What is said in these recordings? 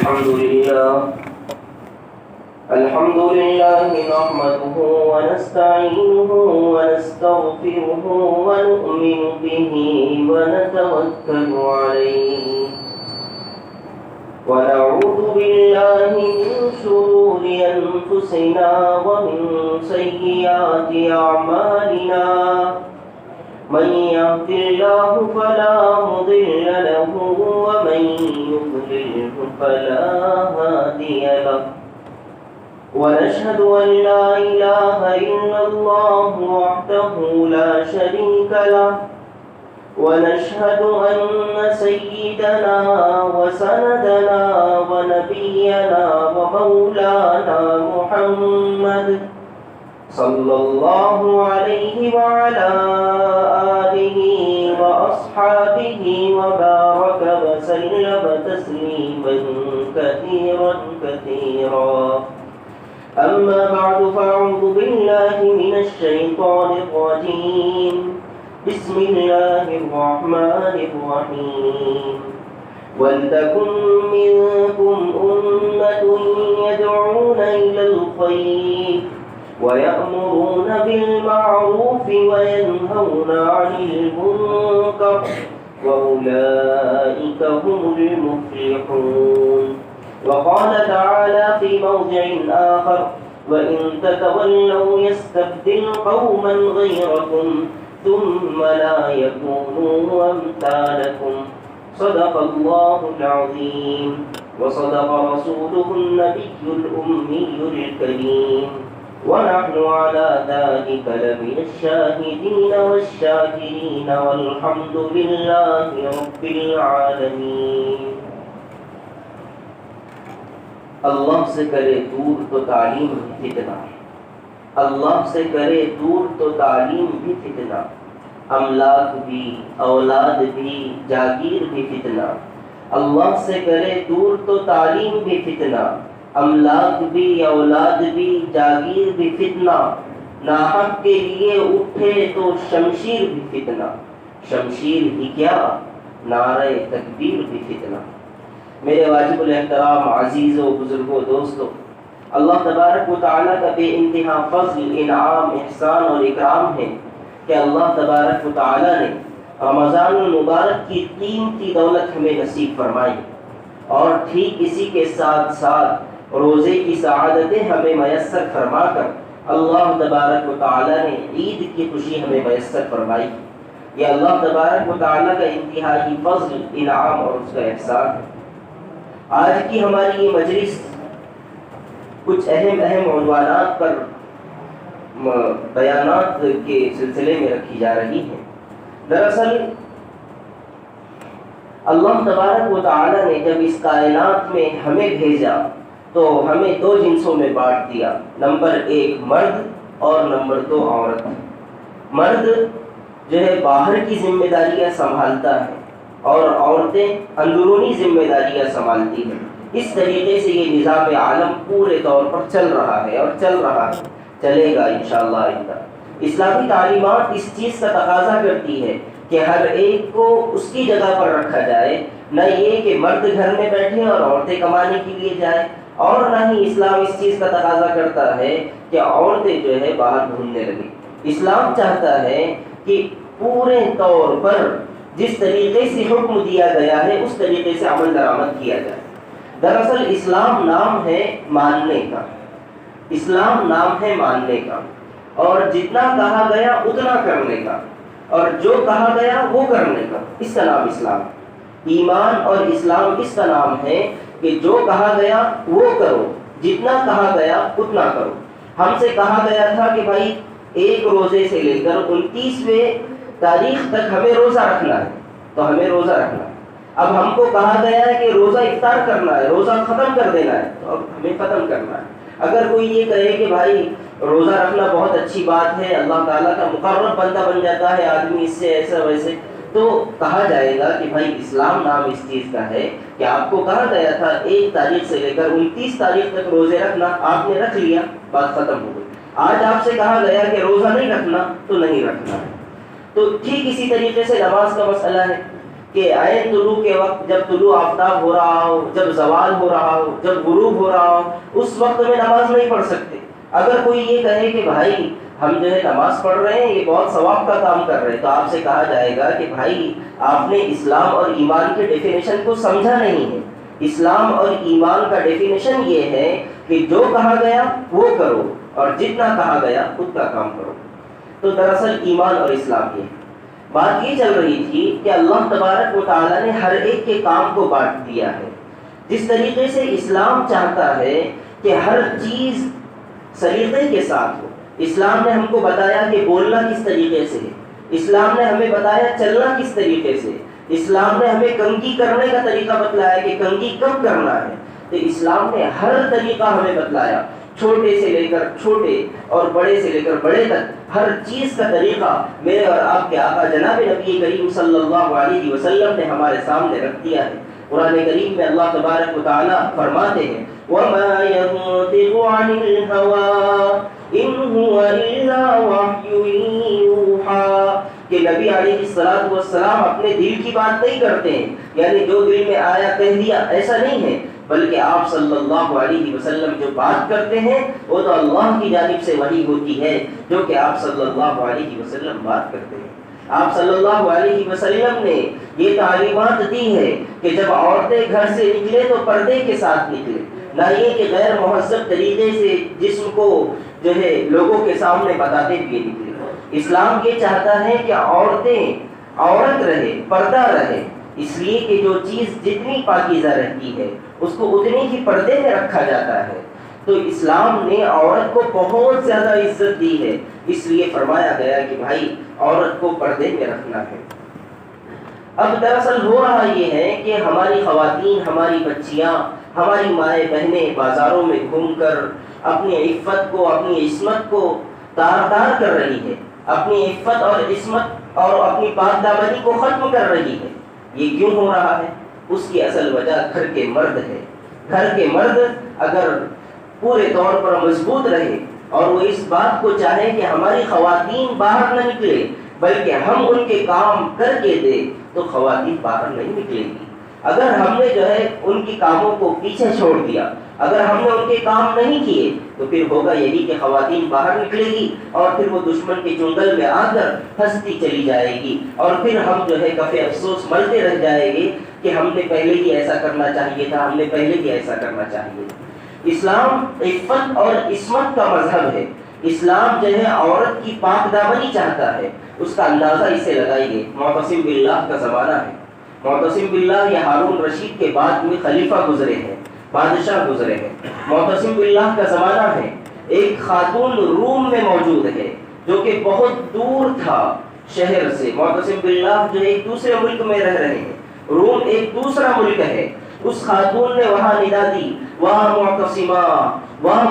الحمد لله نحمده ونستعينه ونستغفره ونؤمن به ونتوكل عليه ونعوذ بالله من شرور أنفسنا ومن سيئات أعمالنا من يهد الله فلا مضل له ومن يضلله فلا هادي له ونشهد أن لا إله إلا الله وحده لا شريك له ونشهد أن سيدنا وسندنا ونبينا ومولانا محمد صلى الله عليه وعلى آله وأصحابه وبارك وسلم تسليما كثيرا كثيرا أما بعد فأعوذ بالله من الشيطان الرجيم بسم الله الرحمن الرحيم ولتكن منكم أمة يدعون إلى الخير ويأمرون بالمعروف وينهون عن المنكر وأولئك هم المفلحون. وقال تعالى في موضع آخر وإن تتولوا يستبدل قوما غيركم ثم لا يكونوا أمثالكم. صدق الله العظيم وصدق رسوله النبي الأمي الكريم ونحن على ذلك لمن الشاهدين والشاكرين والحمد لله رب العالمين. اللہ سے کرے دور تو تعلیم بھی فتنہ، اللہ سے کرے دور تو تعلیم بھی فتنہ، املاک بھی اولاد بھی جاگیر بھی فتنہ. اللہ سے کرے دور تو تعلیم بھی فتنہ، املاک بھی اولاد بھی جاگیر بھی فتنہ. ناحق کے لیے اٹھے تو شمشیر بھی فتنہ، شمشیر ہی کیا نعرہ تکبیر بھی فتنہ. میرے واجب الاحترام عزیزوں بزرگوں دوستوں، اللہ تبارک و تعالیٰ کا بے انتہا فضل انعام احسان اور اکرام ہے کہ اللہ تبارک و تعالیٰ نے رمضان المبارک کی قیمتی دولت ہمیں نصیب فرمائی اور ٹھیک اسی کے ساتھ ساتھ روزے کی سعادتیں ہمیں میسر فرما کر اللہ تبارک و تعالیٰ نے عید کی خوشی ہمیں میسر فرمائی. یہ اللہ تبارک و تعالیٰ کا انتہائی فضل انعام اور اس کا احسان ہے. آج کی ہماری یہ مجلس کچھ اہم عنوانات پر بیانات کے سلسلے میں رکھی جا رہی ہے. دراصل اللہ تبارک و تعالی نے جب اس کائنات میں ہمیں بھیجا تو ہمیں دو جنسوں میں بانٹ دیا. نمبر 1 مرد اور نمبر 2 عورت. مرد جو ہے باہر کی ذمہ داریاں سنبھالتا ہے اور عورتیں اندرونی ذمہ داریاں سنبھالتی ہیں. اس طریقے سے یہ نظام عالم پورے طور پر چل رہا ہے اور چل رہا ہے، چلے گا انشاءاللہ آئندہ. اسلامی تعلیمات اس چیز کا تقاضا کرتی ہے کہ ہر ایک کو اس کی جگہ پر رکھا جائے، نہ یہ کہ مرد گھر میں بیٹھے اور عورتیں کمانے کے لیے جائیں، اور نہ ہی اسلام اس چیز کا تقاضا کرتا ہے کہ عورتیں جو ہے باہر گھومنے لگیں. اسلام چاہتا ہے کہ پورے طور پر جس طریقے سے حکم دیا گیا ہے اس طریقے سے عمل درآمد کیا جائے. دراصل اسلام نام ہے ماننے کا، اسلام نام ہے ماننے کا، اور جتنا کہا گیا اتنا کرنے کا، اور جو کہا گیا وہ کرنے کا. اس کا نام اسلام. ایمان اور اسلام اس کا نام ہے کہ جو کہا گیا وہ کرو، جتنا کہا گیا اتنا کرو. ہم سے کہا گیا تھا کہ بھائی ایک روزے سے لے کر 29ویں تاریخ تک ہمیں روزہ رکھنا ہے، تو ہمیں روزہ رکھنا ہے. اب ہم کو کہا گیا ہے کہ روزہ افطار کرنا ہے، روزہ ختم کر دینا ہے، تو اب ہمیں ختم کرنا ہے. اگر کوئی یہ کہے کہ بھائی روزہ رکھنا بہت اچھی بات ہے، اللہ تعالیٰ کا مقرب بندہ بن جاتا ہے آدمی اس سے ایسا ویسے، تو کہا جائے گا کہ بھائی اسلام نام اس چیز کا ہے کہ آپ کو کہا گیا تھا 1 تاریخ سے لے کر 29 تاریخ تک روزے رکھنا، آپ نے رکھ لیا، بات ختم ہو گئی. آج آپ سے کہا گیا کہ روزہ نہیں رکھنا تو نہیں رکھنا ہے. تو ٹھیک اسی طریقے سے نماز کا مسئلہ ہے کہ عین طلوع کے وقت، جب طلوع آفتاب ہو رہا ہو، جب زوال ہو رہا ہو، جب غروب ہو رہا ہو، اس وقت میں نماز نہیں پڑھ سکتے۔ اگر کوئی یہ کہے کہ بھائی ہم جو ہے نماز پڑھ رہے ہیں، یہ بہت ثواب کا کام کر رہے ہیں، تو آپ سے کہا جائے گا کہ بھائی آپ نے اسلام اور ایمان کے ڈیفینیشن کو سمجھا نہیں ہے۔ اسلام اور ایمان کا ڈیفینیشن یہ ہے کہ جو کہا گیا وہ کرو اور جتنا کہا گیا اتنا کام کرو۔ تو دراصل ایمان اور اسلام یہ بات یہ چل رہی تھی کہ اللہ تبارک و تعالیٰ نے ہر ایک کے کام کو بانٹ دیا ہے۔ جس طریقے سے اسلام چاہتا ہے کہ ہر چیز سلیقے کے ساتھ ہو، اسلام نے ہم کو بتایا کہ بولنا کس طریقے سے ہے، اسلام نے ہمیں بتایا چلنا کس طریقے سے، اسلام نے ہمیں کنگھی کرنے کا طریقہ بتلایا کہ کنگھی کب کرنا ہے، تو اسلام نے ہر طریقہ ہمیں بتلایا، چھوٹے سے لے کر چھوٹے اور بڑے سے لے کر بڑے تک ہر چیز کا طریقہ میرے اور آپ کے آقا جناب نبی کریم صلی اللہ علیہ وسلم نے ہمارے سامنے رکھ دیا ہے۔ قرآن کریم میں اللہ تبارک و تعالیٰ فرماتے ہیں وَمَا يَنطِقُ عَنِ الْهَوَىٰ إِنْ هُوَ إِلَّا وَحْيٌ يُوحَىٰ، کہ نبی علیہ الصلوۃ والسلام اپنے دل کی بات نہیں کرتے ہیں، یعنی جو دل میں آیا کہہ دیا، ایسا نہیں ہے، بلکہ آپ صلی اللہ علیہ وسلم جو بات کرتے ہیں وہ تو اللہ کی جانب سے وحی ہوتی ہے جو کہ آپ صلی اللہ علیہ وسلم بات کرتے ہیں۔ آپ صلی اللہ علیہ وسلم نے یہ تعلیمات دی ہے کہ جب عورتیں گھر سے نکلے تو پردے کے ساتھ نکلے، نہ یہ کہ غیر مہذب طریقے سے جسم کو جو ہے لوگوں کے سامنے بتاتے ہوئے نکلے۔ اسلام یہ چاہتا ہے کہ عورت رہے، پردہ رہے، اس لیے کہ جو چیز جتنی پاکیزہ رہتی ہے اس کو اتنی ہی پردے میں رکھا جاتا ہے۔ تو اسلام نے عورت کو بہت زیادہ عزت دی ہے، اس لیے فرمایا گیا کہ بھائی عورت کو پردے میں رکھنا ہے۔ اب دراصل ہو رہا یہ ہے کہ ہماری خواتین، ہماری بچیاں، ہماری مائیں بہنیں بازاروں میں گھوم کر اپنی عفت کو، اپنی عصمت کو تار تار کر رہی ہے، اپنی عفت اور عصمت اور اپنی پاک دامنی کو ختم کر رہی ہے۔ یہ کیوں ہو رہا ہے؟ اس کی اصل وجہ گھر کے مرد ہے۔ گھر کے مرد اگر پورے طور پر مضبوط رہے اور وہ اس بات کو چاہے کہ ہماری خواتین باہر نہ نکلے بلکہ ہم ان کے کام کر کے دیں، تو خواتین باہر نہیں نکلیں گی۔ اگر ہم نے جو ہے ان کے کاموں کو پیچھے چھوڑ دیا، اگر ہم نے ان کے کام نہیں کیے، تو پھر ہوگا یہی کہ خواتین باہر نکلے گی اور پھر وہ دشمن کے چنگل میں آ کر پھنستی چلی جائے گی، اور پھر ہم جو ہے کفِ افسوس ملتے رہ جائیں گے کہ ہم نے پہلے ہی ایسا کرنا چاہیے تھا، ہم نے پہلے ہی ایسا کرنا چاہیے۔ اسلام عفت اور عصمت کا مذہب ہے۔ اسلام جو ہے عورت کی پاک دامنی چاہتا ہے۔ اس کا اندازہ اسے لگائیے، معتصم باللہ کا زمانہ ہے۔ معتصم باللہ یہ ہارون رشید کے بعد میں خلیفہ گزرے ہیں، بادشاہ گزرے ہیں۔ معتصم باللہ کا زمانہ ہے۔ ایک خاتون روم میں موجود ہے جو کہ بہت دور تھا شہر سے۔ معتصم باللہ جو ایک دوسرے ملک میں رہ رہے ہیں، روم ایک دوسرا ملک ہے۔ اس خاتون نے وہاں ندا دی، وہاں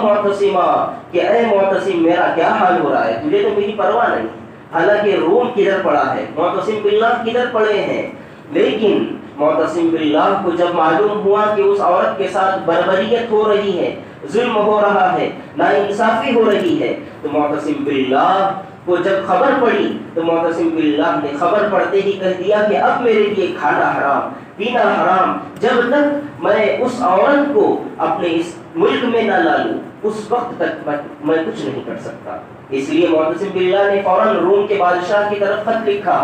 معتصمہ کہ اے معتصم میرا کیا حال ہو رہا ہے، تجھے تو میری پرواہ نہیں۔ حالانکہ روم کدھر پڑا ہے، معتصم باللہ کدھر پڑے ہیں، لیکن معتصم باللہ کو جب معلوم ہوا کہ اس عورت کے ساتھ بربریت ہو رہی ہے، ظلم ہو رہا ہے، ناانصافی ہو رہی ہے، تو معتصم باللہ کو جب خبر پڑی تو معتصم باللہ نے خبر پڑتے ہی کہہ دیا کہ اب میرے لیے کھانا حرام، پینا حرام، جب تک میں اس عورت کو اپنے اس ملک میں نہ لا لوں اس وقت تک میں کچھ نہیں کر سکتا۔ اس لیے معتصم باللہ نے فوراً روم کے بادشاہ کی طرف خط لکھا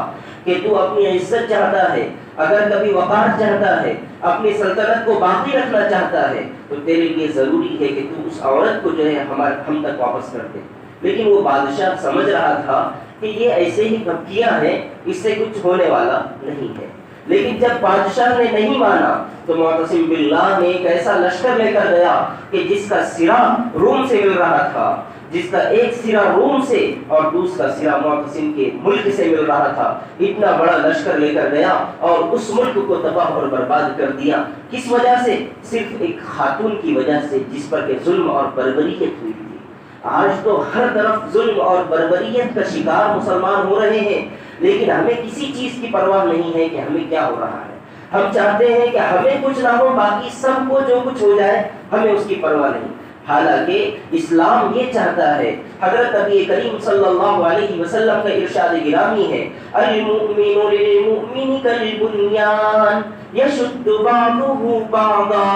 کہ تو اپنی عزت چاہتا ہے، اگر کبھی وقار چاہتا ہے، اپنی سلطنت کو باقی رکھنا چاہتا ہے، تو تیرے لیے ضروری ہے کہ تو اس عورت کو جو ہے ہم تک واپس کر دے۔ لیکن وہ بادشاہ سمجھ رہا تھا کہ یہ ایسے ہی کیا ہے، اس سے کچھ ہونے والا نہیں ہے۔ لیکن جب بادشاہ نے نہیں مانا تو معتصم باللہ نے ایک ایسا لشکر لے کر گیا کہ جس کا سرا روم سے مل رہا تھا، جس کا ایک سرا روم سے اور دوسرا سرا معتصم کے ملک سے مل رہا تھا۔ اتنا بڑا لشکر لے کر گیا اور اس ملک کو تباہ اور برباد کر دیا۔ کس وجہ سے؟ صرف ایک خاتون کی وجہ سے جس پر کہ ظلم اور بربریت ہوئی تھی۔ آج تو ہر طرف ظلم اور بربریت کا شکار مسلمان ہو رہے ہیں، لیکن ہمیں کسی چیز کی پرواہ نہیں ہے کہ ہمیں کیا ہو رہا ہے۔ ہم چاہتے ہیں کہ ہمیں کچھ نہ ہو، باقی سب کو جو کچھ ہو جائے، ہمیں اس کی پرواہ نہیں۔ حالانکہ اسلام یہ چاہتا ہے، حضرت نبی کریم صلی اللہ علیہ وسلم کا ارشاد گرامی ہے، المؤمن للمؤمن کالبنیان یشد بعضہ بعضا،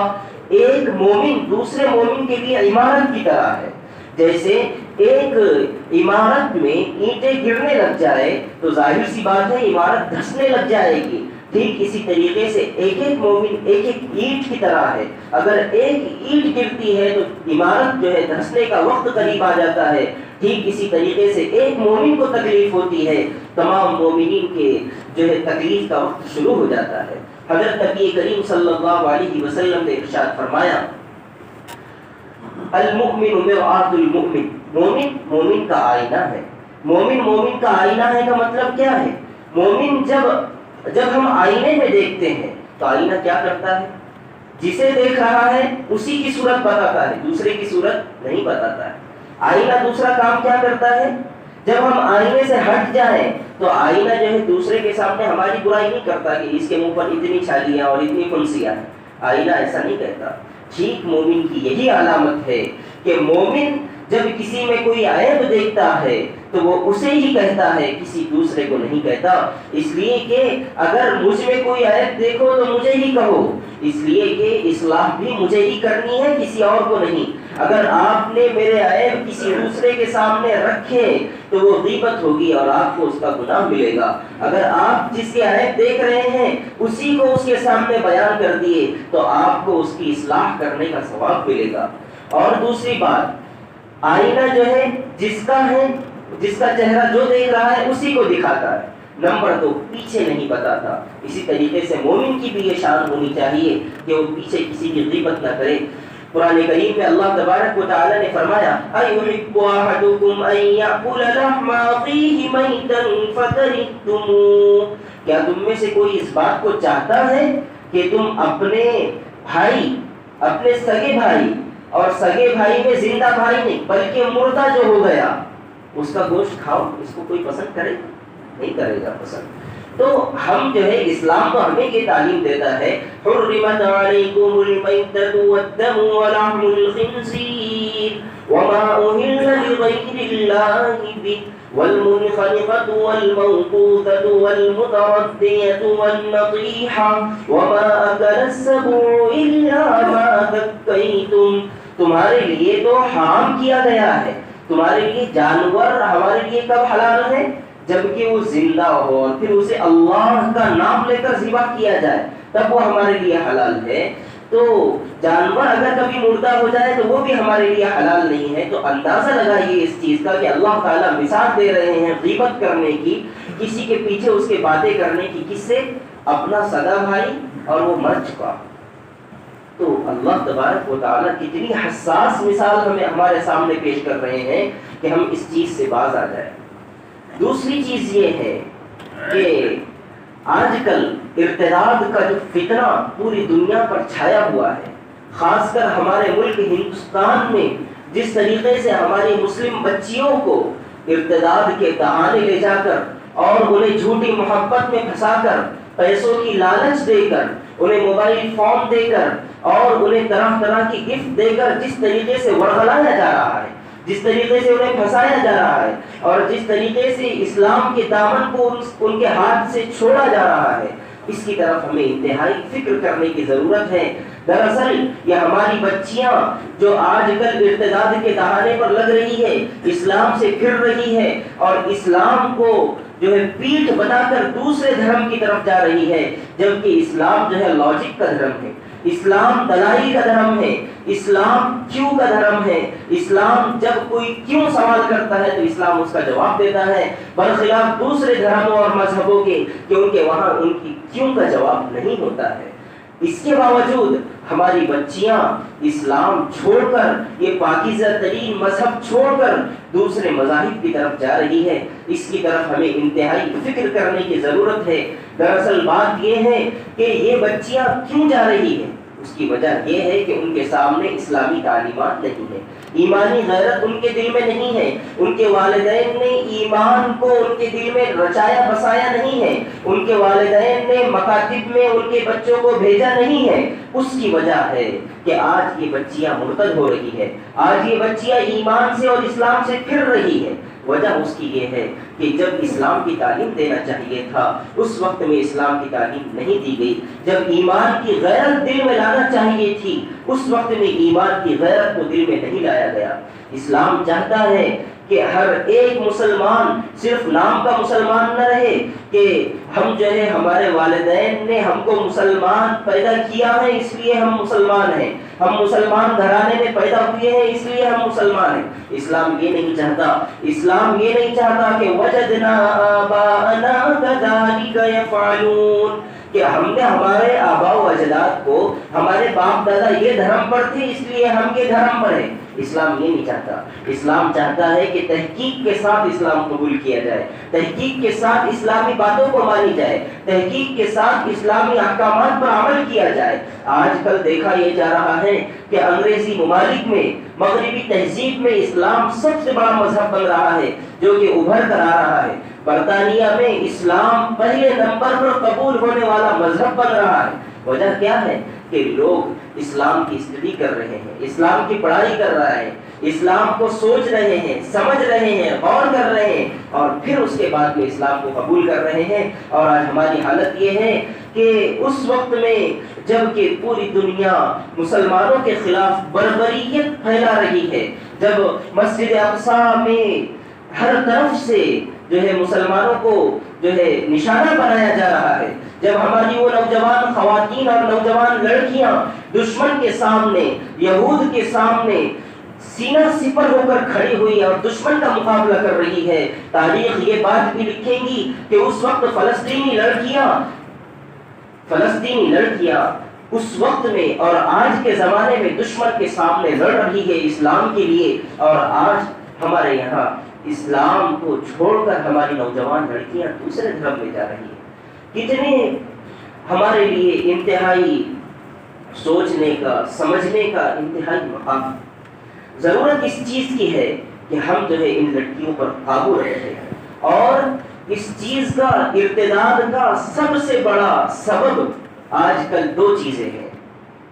ایک مومن دوسرے مومن کے لیے عمارت کی طرح ہے، جیسے ایک عمارت میں اینٹیں گرنے لگ جائے تو ظاہر سی بات ہے عمارت دھسنے لگ جائے گی، ٹھیک اسی طریقے سے ایک ایک مومن ایک ایک اینٹ کی طرح ہے، اگر ایک اینٹ گرتی ہے تو عمارت جو ہے دھسنے کا وقت قریب آ جاتا ہے، ٹھیک اسی طریقے سے ایک مومن کو تکلیف ہوتی ہے تمام مومنین کے جو ہے تکلیف کا وقت شروع ہو جاتا ہے۔ حضرت نبی کریم صلی اللہ علیہ وسلم نے ارشاد فرمایا، المؤمن مرآۃ المؤمن، مومن مومن کا آئینہ ہے۔ مومن مومن کا آئینہ ہے کا مطلب کیا ہے؟ مومن جب ہم آئینے میں دیکھتے ہیں تو آئینہ کیا کرتا ہے؟ جسے دیکھ رہا ہے اسی کی صورت بتاتا ہے، دوسرے کی صورت نہیں بتاتا ہے۔ آئینہ دوسرا کام کیا کرتا ہے؟ جب ہم آئینے سے ہٹ جائیں تو آئینہ جو ہے دوسرے کے سامنے ہماری برائی نہیں کرتا کہ اس کے منہ پر اتنی چھالیاں اور اتنی پھنسیاں ہیں، آئینہ ایسا نہیں کہتا۔ ٹھیک مومن کی یہی علامت ہے کہ مومن جب کسی میں کوئی عیب دیکھتا ہے تو وہ اسے ہی کہتا ہے، کسی دوسرے کو نہیں کہتا، اس لیے کہ اگر مجھ میں کوئی عیب دیکھو تو مجھے ہی کہو، اس لیے کہ اصلاح بھی مجھے ہی کرنی ہے، کسی اور کو نہیں۔ اگر آپ نے میرے عیب کسی دوسرے کے سامنے رکھے تو وہ غیبت ہوگی اور آپ کو اس کا گناہ ملے گا۔ اگر آپ جس کے عیب دیکھ رہے ہیں اسی کو اس کے سامنے بیان کر دیے تو آپ کو اس کی اصلاح کرنے کا ثواب ملے گا۔ اور دوسری بات، آئینہ جو ہے جس کا چہرہ جو دیکھ رہا ہے اسی کو دکھاتا ہے، نمبر 2 پیچھے نہیں بتاتا۔ اسی طریقے سے مومن کی بھی یہ شان ہونی چاہیے کہ وہ پیچھے کسی کی غیبت نہ کرے۔ قرآن کریم میں اللہ تبارک و تعالی نے فرمایا، أَيُحِبُّ أَحَدُكُمْ أَن يَأْكُلَ لَحْمَ أَخِيهِ مَيْتًا فَكَرِهْتُمُوهُ، کیا تم میں سے کوئی اس بات کو چاہتا ہے کہ تم اپنے بھائی، اپنے سگے بھائی، اور سگے بھائی میں زندہ بھائی نہیں بلکہ مردہ جو ہو گیا اس کا گوشت کھاؤ؟ اس کو کوئی پسند کرے گا؟ نہیں کرے گا پسند۔ تو ہم جو ہے اسلام تو ہمیں یہ تعلیم دیتا ہے، حرمت علیکم المیتۃ والدم ولحم الخنزیر وما اہل لغیر اللہ بہ والمنخنقۃ والموقوذۃ والمتردیۃ والنطیحۃ وما اکل السبع الا ما ذکیتم، تمہارے لیے تو حرام کیا گیا ہے، تمہارے لیے جانور ہمارے لیے کب حلال ہے؟ جبکہ وہ زندہ ہو اور پھر اسے اللہ کا نام لے کر ذبح کیا جائے تب وہ ہمارے لیے حلال ہے۔ تو جانور اگر کبھی مردہ ہو جائے تو وہ بھی ہمارے لیے حلال نہیں ہے۔ تو اندازہ لگائیے اس چیز کا کہ اللہ تعالیٰ مثال دے رہے ہیں غیبت کرنے کی، کسی کے پیچھے اس کے باتیں کرنے کی، کس سے؟ اپنا سگا بھائی اور وہ مر چکا۔ تو اللہ تبارک و تعالیٰ کتنی حساس مثال ہمارے سامنے پیش کر رہے ہیں کہ ہم اس چیز سے باز آ جائیں۔ دوسری چیز یہ ہے کہ آج کل ارتداد کا جو فتنہ پوری دنیا پر چھایا ہوا ہے، خاص کر ہمارے ملک ہندوستان میں جس طریقے سے ہماری مسلم بچیوں کو ارتداد کے بہانے لے جا کر اور انہیں جھوٹی محبت میں پھنسا کر، پیسوں کی لالچ دے کر، انہیں موبائل فون دے کر اور انہیں طرح طرح کی گفٹ دے کر جس طریقے سے ورغلایا جا رہا ہے، جس طریقے سے انہیں پھنسایا جا رہا ہے اور جس طریقے سے اسلام کے دامن کو ان کے ہاتھ سے چھوڑا جا رہا ہے، اس کی طرف ہمیں انتہائی فکر کرنے کی ضرورت ہے۔ دراصل یہ ہماری بچیاں جو آج کل ارتداد کے دہانے پر لگ رہی ہے، اسلام سے پھر رہی ہے اور اسلام کو جو ہے پیٹھ بتا کر دوسرے دھرم کی طرف جا رہی ہے، جبکہ اسلام جو ہے لاجک کا دھرم ہے، اسلام دلائل کا دھرم ہے، اسلام کیوں کا دھرم ہے۔ اسلام جب کوئی کیوں سوال کرتا ہے تو اسلام اس کا جواب دیتا ہے، برخلاف دوسرے دھرموں اور مذہبوں کے کہ ان کے وہاں ان کی کیوں کا جواب نہیں ہوتا ہے۔ اس کے باوجود ہماری بچیاں اسلام چھوڑ کر، یہ پاکیزہ ترین مذہب چھوڑ کر دوسرے مذاہب کی طرف جا رہی ہے، اس کی طرف ہمیں انتہائی فکر کرنے کی ضرورت ہے۔ دراصل بات یہ ہے کہ یہ بچیاں کیوں جا رہی ہیں، اس کی وجہ یہ ہے کہ ان کے سامنے اسلامی تعلیمات نہیں ہے، ایمانی غیرت ان کے دل میں نہیں ہے، ان کے والدین نے ایمان کو ان کے دل میں رچایا بسایا نہیں ہے، ان کے والدین نے مکاتب میں ان کے بچوں کو بھیجا نہیں ہے۔ اس کی وجہ ہے کہ آج یہ بچیاں مرتد ہو رہی ہے، آج یہ بچیاں ایمان سے اور اسلام سے پھر رہی ہے۔ وجہ اس کی یہ ہے کہ جب اسلام کی تعلیم دینا چاہیے تھا اس وقت میں اسلام کی تعلیم نہیں دی گئی، جب ایمان کی غیرت دل میں لانا چاہیے تھی اس وقت میں ایمان کی غیرت کو دل میں نہیں لایا گیا۔ اسلام چاہتا ہے کہ ہر ایک مسلمان صرف نام کا مسلمان نہ رہے کہ ہم جو ہے ہمارے والدین نے ہم کو مسلمان پیدا کیا ہے اس لیے ہم مسلمان ہیں، ہم مسلمان گھرانے میں پیدا ہوئے ہیں اس لیے ہم مسلمان ہیں۔ اسلام یہ نہیں چاہتا، اسلام یہ نہیں چاہتا کہ وجدنا آباءنا كذلك يفعلون، کہ ہم نے ہمارے آباء و اجداد کو ہمارے باپ دادا یہ دھرم پر تھے اس لیے ہم یہ دھرم پر ہیں۔ اسلام یہ نہیں چاہتا، اسلام چاہتا ہے کہ تحقیق کے ساتھ اسلام قبول کیا جائے، تحقیق کے ساتھ اسلامی باتوں کو مانی جائے، تحقیق کے ساتھ اسلامی احکامات پر عمل کیا جائے۔ آج کل دیکھا یہ جا رہا ہے کہ انگریزی ممالک میں مغربی تہذیب میں اسلام سب سے بڑا مذہب بن رہا ہے جو کہ ابھر کر آ رہا ہے۔ برطانیہ میں اسلام پہلے نمبر پر قبول ہونے والا مذہب بن رہا ہے۔ وجہ کیا ہے کہ لوگ اسلام کی اسٹڈی کر رہے ہیں، اسلام کی پڑھائی کر رہے ہیں، اسلام کو سوچ رہے ہیں، سمجھ رہے ہیں، غور کر رہے ہیں اور پھر اس کے بعد میں اسلام کو قبول کر رہے ہیں۔ اور آج ہماری حالت یہ ہے کہ اس وقت میں جب کہ پوری دنیا مسلمانوں کے خلاف بربریت پھیلا رہی ہے، جب مسجد اقصیٰ میں ہر طرف سے جو ہے مسلمانوں کو جو ہے نشانہ بنایا جا رہا ہے، جب ہماری وہ نوجوان خواتین اور نوجوان لڑکیاں دشمن کے سامنے، یہود کے سامنے سینہ سپر ہو کر کھڑی ہوئی اور دشمن کا مقابلہ کر رہی ہے، تاریخ یہ بات بھی لکھیں گی کہ اس وقت فلسطینی لڑکیاں اس وقت میں اور آج کے زمانے میں دشمن کے سامنے لڑ رہی ہے اسلام کے لیے، اور آج ہمارے یہاں اسلام کو چھوڑ کر ہماری نوجوان لڑکیاں دوسرے دھرم میں جا رہی ہیں۔ کتنے ہمارے لیے انتہائی سوچنے کا، سمجھنے کا انتہائی مقام۔ ضرورت اس چیز کی ہے کہ ہم جو ہے ان لڑکیوں پر قابو رکھیں، اور اس چیز کا ارتداد کا سب سے بڑا سبب آج کل دو چیزیں ہیں۔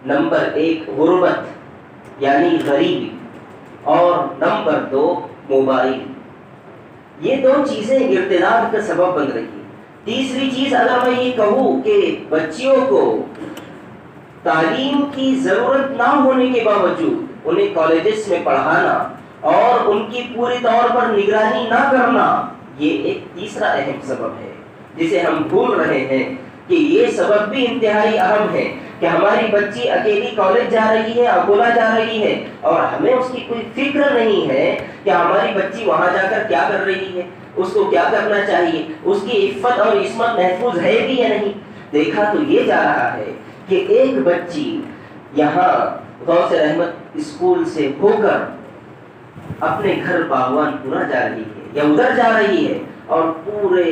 نمبر ایک غربت یعنی غریبی، اور نمبر دو موبائل۔ یہ دو چیزیں ارتداد کا سبب بن رہی ہیں۔ تیسری چیز اگر میں یہ کہوں کہ بچیوں کو تعلیم کی ضرورت نہ ہونے کے باوجود انہیں کالجز میں پڑھانا اور ان کی پوری طور پر نگرانی نہ کرنا، یہ ایک تیسرا اہم سبب ہے جسے ہم بھول رہے ہیں کہ یہ سبب بھی انتہائی اہم ہے کہ ہماری بچی اکیلی کالج جا رہی ہے، اکولا جا رہی ہے، اور ہمیں اس کی کوئی فکر نہیں ہے کہ ہماری بچی وہاں جا کر کیا کر رہی ہے، اس کو کیا کرنا چاہیے، اس کی عفت اور عصمت محفوظ ہے بھی یا نہیں۔ دیکھا تو یہ جا رہا ہے کہ ایک بچی یہاں غوث رحمت اسکول سے ہو کر اپنے گھر باغوان پورا جا رہی ہے یا ادھر جا رہی ہے، اور پورے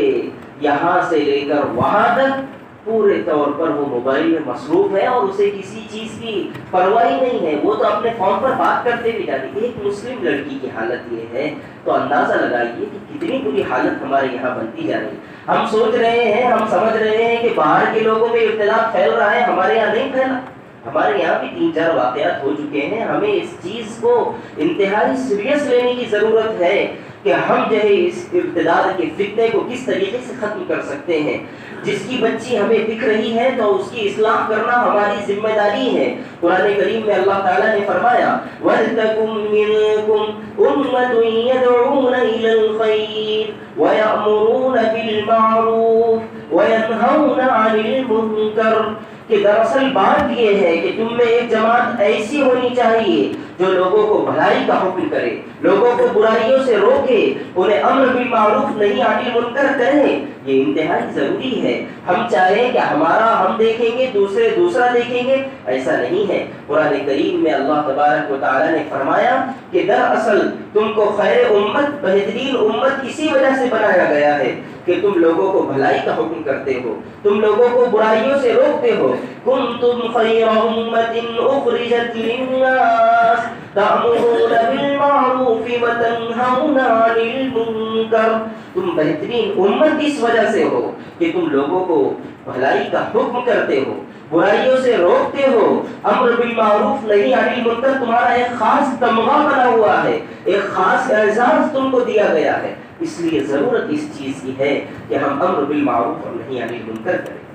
یہاں سے لے کر وہاں تک پورے طور پر وہ موبائل میں مصروف ہے اور اسے کسی چیز کی پرواہ نہیں ہے، وہ تو اپنے فون پر بات کرتے بھی جاتی ہے۔ ایک مسلم لڑکی کی حالت یہ ہے تو اندازہ لگائیے کہ کتنی بری حالت ہمارے یہاں بنتی جا رہی ہے۔ ہم سوچ رہے ہیں، ہم سمجھ رہے ہیں کہ باہر کے لوگوں میں اختلاف پھیل رہا ہے، ہمارے یہاں نہیں پھیلا۔ ہمارے یہاں بھی 3-4 واقعات ہو چکے ہیں۔ ہمیں اس چیز کو انتہائی سیریس لینے کی ضرورت ہے کہ ہم جو ہے اس ارتداد کے فتنے کو کس طریقے سے ختم کر سکتے ہیں۔ جس کی بچی ہمیں دکھ رہی ہے تو اس کی اصلاح کرنا ہماری ذمہ داری ہے۔ قرآن کریم میں اللہ تعالیٰ نے فرمایا وَلْتَكُن مِّنكُمْ أُمَّةٌ يَدْعُونَ إِلَى الْخَيْرِ وَيَأْمُرُونَ بِالْمَعْرُوفِ وَيَنْهَوْنَ عَنِ الْمُنكَرِ، کہ دراصل بات یہ ہے کہ تم میں ایک جماعت ایسی ہونی چاہیے جو لوگوں کو بھلائی کا حکم کرے، لوگوں کو برائیوں سے روکے، انہیں امر بالمعروف نہیں عن المنکر کہے۔ یہ انتہائی ضروری ہے۔ ہم چاہیں کہ ہمارا ہم دیکھیں گے، دوسرے دوسرا دیکھیں گے، ایسا نہیں ہے۔ قرآن کریم میں اللہ تبارک و تعالیٰ نے فرمایا کہ دراصل تم کو خیر امت، بہترین امت اسی وجہ سے بنایا گیا ہے کہ تم لوگوں کو بھلائی کا حکم کرتے ہو، تم لوگوں کو برائیوں سے روکتے ہو. کنتم خیر امۃ اخرجت للناس تأمرون بالمعروف وتنہون عن المنکر. تم بہترین امت اس وجہ سے ہو کہ تم لوگوں کو بھلائی کا حکم کرتے ہو، برائیوں سے روکتے ہو. امر بالمعروف نہی عن المنکر تمہارا ایک خاص تمغہ بنا ہوا ہے، ایک خاص اعزاز تم کو دیا گیا ہے. اس لیے ضرورت اس چیز کی ہے کہ ہم امر بالمعروف اور نہی عن المنکر کریں.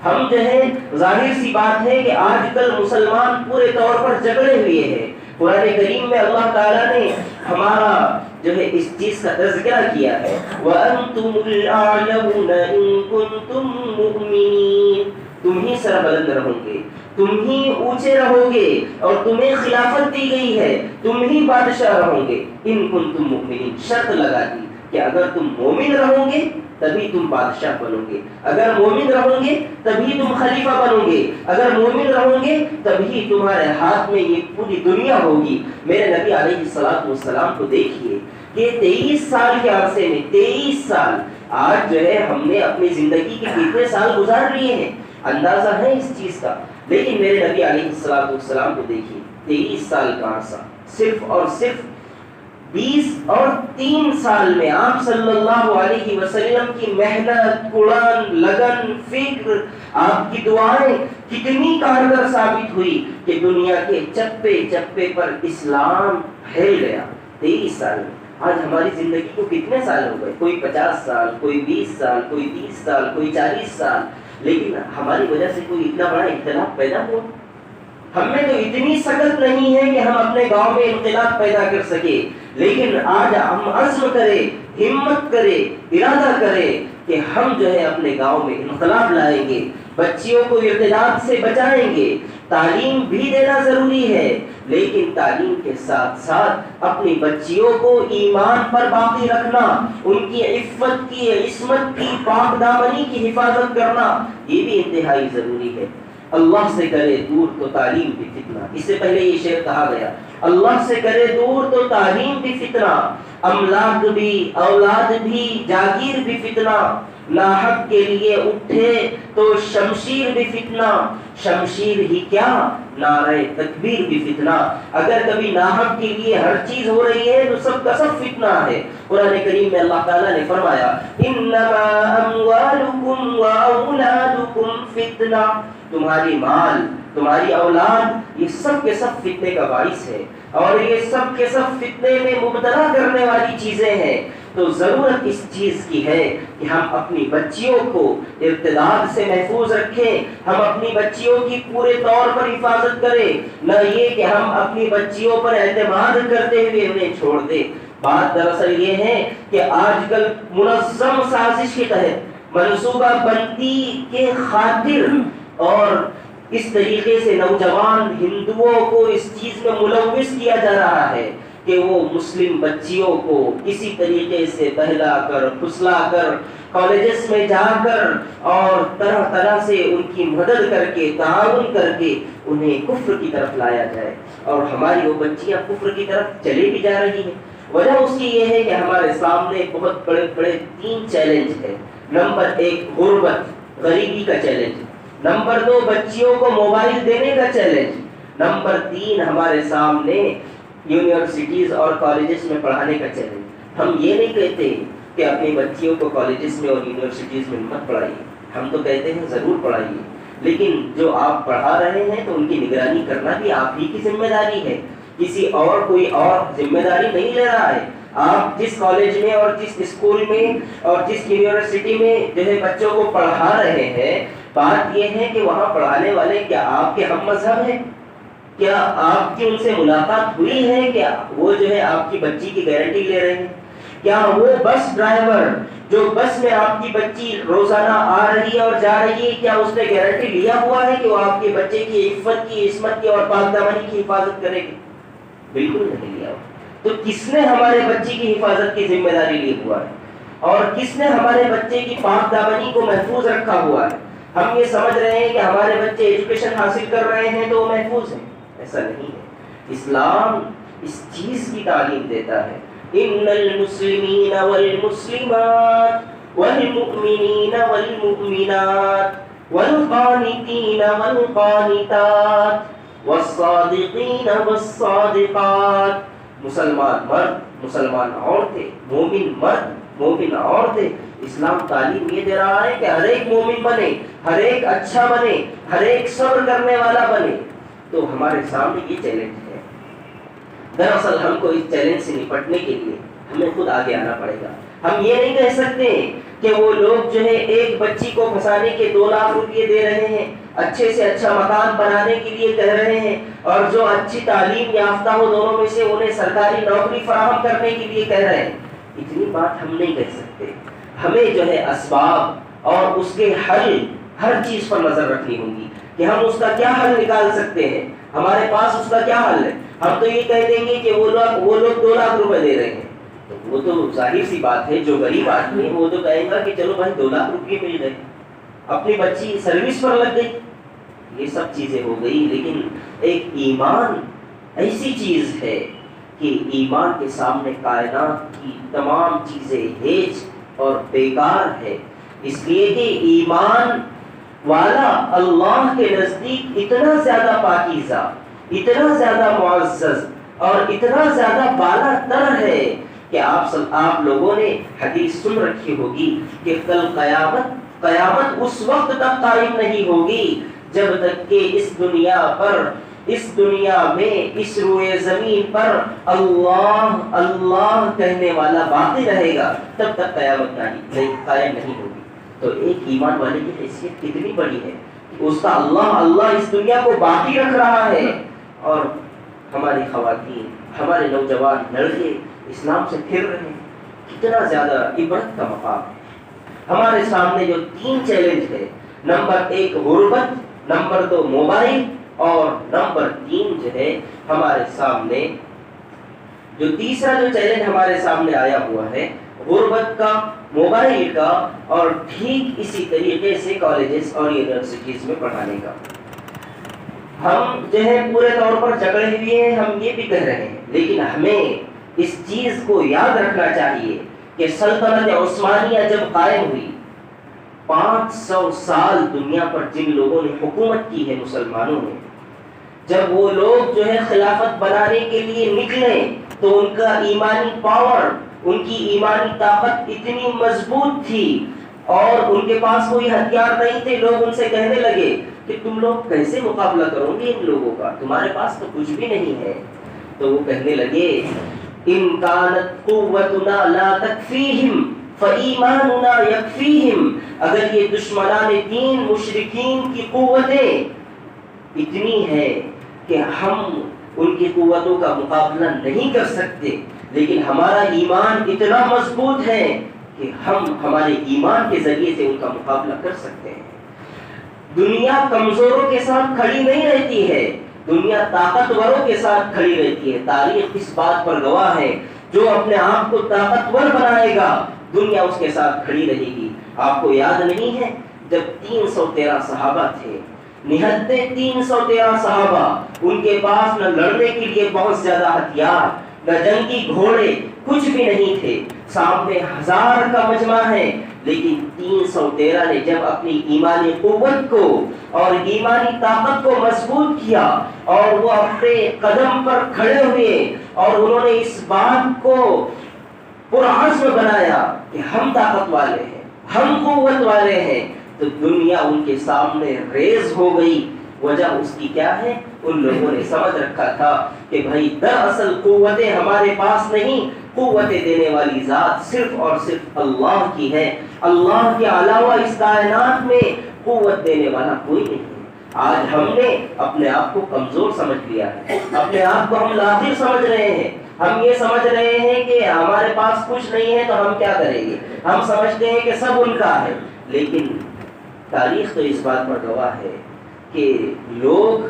ہم جو ہے ظاہر سی بات ہے کہ آج کل مسلمان پورے طور پر جگڑے ہوئے ہیں. قرآن کریم میں اللہ تعالیٰ نے ہمارا جو ہے اس چیز کا تذکرہ کیا ہے. وَأَنْتُمُ الْأَعْلَوْنَ إِن كُنتُم مُؤْمِنِينَ. تم ہی سربلند رہو گے، تم ہی اونچے رہو گے، اور تمہیں خلافت دی گئی ہے، تم ہی بادشاہ رہو گے. ان کنتم مؤمنین، شرط لگا دی کہ اگر تم مومن رہو گے تبھی تم بادشاہ بنو گے، اگر مومن رہو گے تبھی تم خلیفہ بنو گے، اگر مومن رہو گے تبھی تمہارے ہاتھ میں یہ پوری دنیا ہوگی. میرے نبی علیہ الصلوۃ والسلام کو دیکھیے کہ 23 سال کے عرصے میں 23 سال، آج جو ہے ہم نے اپنی زندگی کے کتنے سال گزار لیے ہیں اندازہ ہے اس چیز کا. لیکن میرے نبی علیہ الصلوۃ والسلام کو دیکھیے 23 سال کا عرصہ، صرف اور صرف 20 اور 3 سال میں آپ صلی اللہ علیہ وسلم کی محنت، قرآن، لگن، فکر، آپ کی دعائیں کتنی کارگر ثابت ہوئی کہ دنیا کے چپے چپے پر اسلام پھیل گیا 23 سال میں. آج ہماری زندگی کو کتنے سال ہو گئے؟ کوئی 50 سال، کوئی 20 سال، کوئی 30 سال، کوئی 40 سال. لیکن ہماری وجہ سے کوئی اتنا بڑا اختلاف پیدا ہوا؟ ہم میں تو اتنی سخت نہیں ہے کہ ہم اپنے گاؤں میں انقلاب پیدا کر سکے. لیکن آج ہم عزم کریں، ہمت کریں، ارادہ کریں کہ ہم جو ہے اپنے گاؤں میں انقلاب لائیں گے، بچیوں کو ارتداد سے بچائیں گے. تعلیم بھی دینا ضروری ہے، لیکن تعلیم کے ساتھ ساتھ اپنی بچیوں کو ایمان پر باقی رکھنا، ان کی عفت کی، عصمت کی، پاک دامنی کی حفاظت کرنا، یہ بھی انتہائی ضروری ہے. اللہ سے کرے دور تو تعلیم بھی فتنہ. اس سے پہلے یہ شعر کہا گیا، اللہ سے کرے دور تو تعلیم بھی فتنہ، املاک بھی، اولاد بھی، جاگیر بھی فتنہ. ناحق کے لیے اٹھے تو شمشیر بھی فتنہ، شمشیر ہی کیا نعرہ تکبیر بھی فتنہ. اگر کبھی ناحق کے لیے ہر چیز ہو رہی ہے تو سب کا سب فتنہ ہے. قرآن کریم میں اللہ تعالیٰ نے فرمایا انما اموالکم واولادکم فتنہ. تمہاری مال، تمہاری اولاد، یہ سب کے سب فتنے کا باعث ہے، اور یہ سب کے سب فتنے میں مبتلا کرنے والی چیزیں ہیں. تو ضرورت اس چیز کی ہے کہ ہم اپنی بچیوں کو ارتداد سے محفوظ رکھیں، ہم اپنی بچیوں کی پورے طور پر حفاظت کریں، نہ یہ کہ ہم اپنی بچیوں پر اعتماد کرتے ہوئے انہیں چھوڑ دیں. بات دراصل یہ ہے کہ آج کل منظم سازش کے تحت، منصوبہ بندی کے خاطر، اور اس طریقے سے نوجوان ہندوؤں کو اس چیز میں ملوث کیا جا رہا ہے کہ وہ مسلم بچیوں کو کسی طریقے سے بہلا کر، پھسلا کر، کالجز میں جا کر اور طرح طرح سے ان کی مدد کر کے، تعاون کر کے انہیں کفر کی طرف لایا جائے. اور ہماری وہ بچیاں کفر کی طرف چلی بھی جا رہی ہیں. وجہ اس کی یہ ہے کہ ہمارے سامنے بہت بڑے بڑے 3 چیلنج ہیں. نمبر 1 غربت، غریبی کا چیلنج. نمبر 2 بچیوں کو موبائل دینے کا چیلنج. نمبر 3 ہمارے سامنے یونیورسٹیز اور کالجز میں پڑھانے کا چیلنج. ہم یہ نہیں کہتے کہ اپنی بچیوں کو کالجز میں اور یونیورسٹیز میں مت پڑھائیے، ہم تو کہتے ہیں ضرور پڑھائیے، لیکن جو آپ پڑھا رہے ہیں تو ان کی نگرانی کرنا بھی آپ ہی کی ذمہ داری ہے. کسی اور کوئی اور ذمہ داری نہیں لے رہا ہے. آپ جس کالج میں اور جس اسکول میں اور جس یونیورسٹی میں جو ہے بچوں کو پڑھا رہے ہیں، بات یہ ہے کہ وہاں پڑھانے والے کیا آپ کے ہم مذہب ہیں؟ کیا آپ کی ان سے ملاقات ہوئی ہے؟ کیا وہ جو ہے آپ کی بچی کی گارنٹی لے رہے ہیں؟ کیا وہ بس ڈرائیور جو بس میں آپ کی بچی روزانہ آ رہی ہے اور جا رہی ہے، کیا اس نے گارنٹی لیا ہوا ہے کہ وہ آپ کے بچے کی عفت کی، عصمت کی اور پاک دامنی کی حفاظت کرے گی؟ بالکل نہیں لیا ہوا. تو کس نے ہمارے بچی کی حفاظت کی ذمہ داری لی ہوا ہے، اور کس نے ہمارے بچے کی پاک دامنی کو محفوظ رکھا ہوا ہے؟ ہم یہ سمجھ رہے ہیں کہ ہمارے بچے ایجوکیشن حاصل کر رہے ہیں تو وہ محفوظ ہیں. ایسا نہیں ہے. اسلام اس چیز کی تعلیم دیتا ہے ان المسلمین والمسلمات والمؤمنین والمؤمنات والقانتین والقانتات والصادقین والصادقات. مسلمان مرد، مسلمان عورتیں، مومن مرد، مومن عورتیں. اسلام تعلیم یہ دے رہا ہے کہ ہر ایک مومن بنے، ہر ایک اچھا بنے، ہر ایک صبر کرنے والا بنے. تو ہمارے سامنے یہ چیلنج ہے. دراصل ہم کو اس چیلنج سے نپٹنے کے لیے ہمیں خود آگے آنا پڑے گا. ہم یہ نہیں کہہ سکتے کہ وہ لوگ جو ہے ایک بچی کو پھنسانے کے 2 لاکھ روپئے دے رہے ہیں، اچھے سے اچھا مکان بنانے کے لیے کہہ رہے ہیں، اور جو اچھی تعلیم یافتہ ہو دونوں میں سے انہیں سرکاری نوکری فراہم کرنے کے لیے کہہ رہے ہیں. اتنی بات ہم نہیں کہہ سکتے. ہمیں جو ہے اسباب اور اس کے حل ہر چیز پر نظر رکھنی ہوگی کہ ہم اس کا کیا حل نکال سکتے ہیں. ہمارے پاس اس کا کیا حل ہے؟ ہم تو یہ کہہ دیں گے کہ وہ لوگ 2 لاکھ روپے دے رہے ہیں، تو وہ تو ظاہر سی بات ہے. جو غریب آدمی ہے وہ تو کہے گا کہ چلو بھائی 2 لاکھ روپے مل گئے، اپنی بچی سروس پر لگ گئی. یہ سب چیزیں ہو گئی. لیکن ایک ایمان ایسی چیز ہے کہ ایمان کے سامنے کائنات کی تمام چیزیں ہیج اور بیکار ہے. اس لیے کہ ایمان والا اللہ کے نزدیک اتنا زیادہ پاکیزہ، اتنا زیادہ معزز اور اتنا زیادہ بالا تر ہے کہ آپ لوگوں نے حدیث سن رکھی ہوگی کہ کل قیامت اس وقت تک قائم نہیں ہوگی جب تک کہ اس دنیا میں اس روئے زمین پر اللہ اللہ کہنے والا باقی رہے گا، تب تک قیامت قائم نہیں ہوگی. تو ایک ایمان والے کی حیثیت کتنی بڑی ہے کہ اس کا اللہ اس دنیا کو باقی رکھ رہا ہے. اور ہماری خواتین، ہمارے نوجوان لڑکے اسلام سے پھر رہے ہیں. کتنا زیادہ عبرت کا مقام ہے. ہمارے سامنے جو 3 چیلنج ہے، نمبر 1 غربت، نمبر 2 موبائل، اور نمبر 3 جو ہے ہمارے سامنے جو تیسرا جو چیلنج ہمارے سامنے آیا ہوا ہے، غربت کا، موبائل کا، اور ٹھیک اسی طریقے سے کالجز اور یونیورسٹیز میں پڑھانے کا. ہم جو ہے پورے طور پر جکڑے ہوئے ہیں. ہم یہ بھی کہہ رہے ہیں، لیکن ہمیں اس چیز کو یاد رکھنا چاہیے کہ سلطنت عثمانیہ جب قائم ہوئی، 500 سال دنیا پر جن لوگوں نے حکومت کی ہے مسلمانوں نے، جب وہ لوگ جو ہے خلافت بنانے کے لیے نکلے تو ان کا ایمانی پاور، ان کی ایمانی طاقت اتنی مضبوط تھی اور ان کے پاس کوئی ہتھیار نہیں تھے. لوگ ان سے کہنے لگے کہ تم لوگ کیسے مقابلہ کرو گے ان لوگوں کا، تمہارے پاس تو کچھ بھی نہیں ہے. تو وہ کہنے لگے ان کانت قوتنا لا تکفیہم فایماننا یکفیہم. اگر یہ دشمنان دین مشرکین کی قوتیں اتنی ہے کہ ہم ان کی قوتوں کا مقابلہ نہیں کر سکتے، لیکن ہمارا ایمان اتنا مضبوط ہے کہ ہم ہمارے ایمان کے ذریعے سے ان کا مقابلہ کر سکتے ہیں. دنیا کمزوروں کے ساتھ کھڑی نہیں رہتی ہے، دنیا طاقتوروں کے ساتھ کھڑی رہتی ہے. تاریخ اس بات پر گواہ ہے، جو اپنے آپ کو طاقتور بنائے گا دنیا اس کے ساتھ کھڑی رہے گی. آپ کو یاد نہیں ہے جب 313 صحابہ تھے، نہتے 313 صحابہ، ان کے پاس نہ لڑنے کے لیے بہت زیادہ ہتھیار، نہ جنگی گھوڑے، کچھ بھی نہیں تھے. سامنے 1000 کا مجمع ہے، لیکن 313 نے جب اپنی ایمانی قوت کو اور ایمانی طاقت کو مضبوط کیا اور وہ اپنے قدم پر کھڑے ہوئے اور انہوں نے اس بات کو پرعزم بنایا کہ ہم طاقت والے ہیں، ہم قوت والے ہیں، تو دنیا ان کے سامنے ریز ہو گئی. وجہ اس کی کیا ہے؟ ان لوگوں نے سمجھ رکھا تھا کہ بھائی دراصل قوتیں ہمارے پاس نہیں، قوتیں دینے والی ذات صرف اور صرف اللہ کی ہے. اللہ کے علاوہ اس کائنات میں قوت دینے والا کوئی نہیں ہے. آج ہم نے اپنے آپ کو کمزور سمجھ لیا ہے، اپنے آپ کو ہم لاغر سمجھ رہے ہیں. ہم یہ سمجھ رہے ہیں کہ ہمارے پاس کچھ نہیں ہے تو ہم کیا کریں گے. ہم سمجھتے ہیں کہ سب ان کا ہے، لیکن تاریخ تو اس بات پر گواہ ہے کہ لوگ،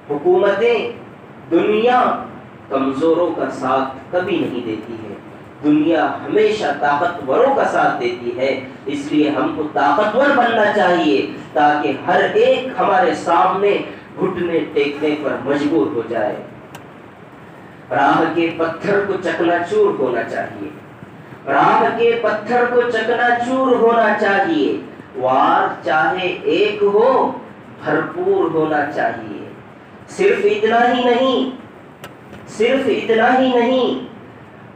حکومتیں، دنیا کمزوروں کا ساتھ کبھی نہیں دیتی ہے. دنیا ہمیشہ طاقتوروں کا ساتھ دیتی ہے. اس لیے ہم کو طاقتور بننا چاہیے تاکہ ہر ایک ہمارے سامنے گھٹنے ٹیکنے پر مجبور ہو جائے. راہ کے پتھر کو چکنا چور ہونا چاہیے. راہ کے پتھر کو چکنا-چور ہونا چاہیے، وار چاہے ایک ہو بھرپور ہونا چاہیے۔ صرف اتنا ہی نہیں، صرف اتنا ہی نہیں،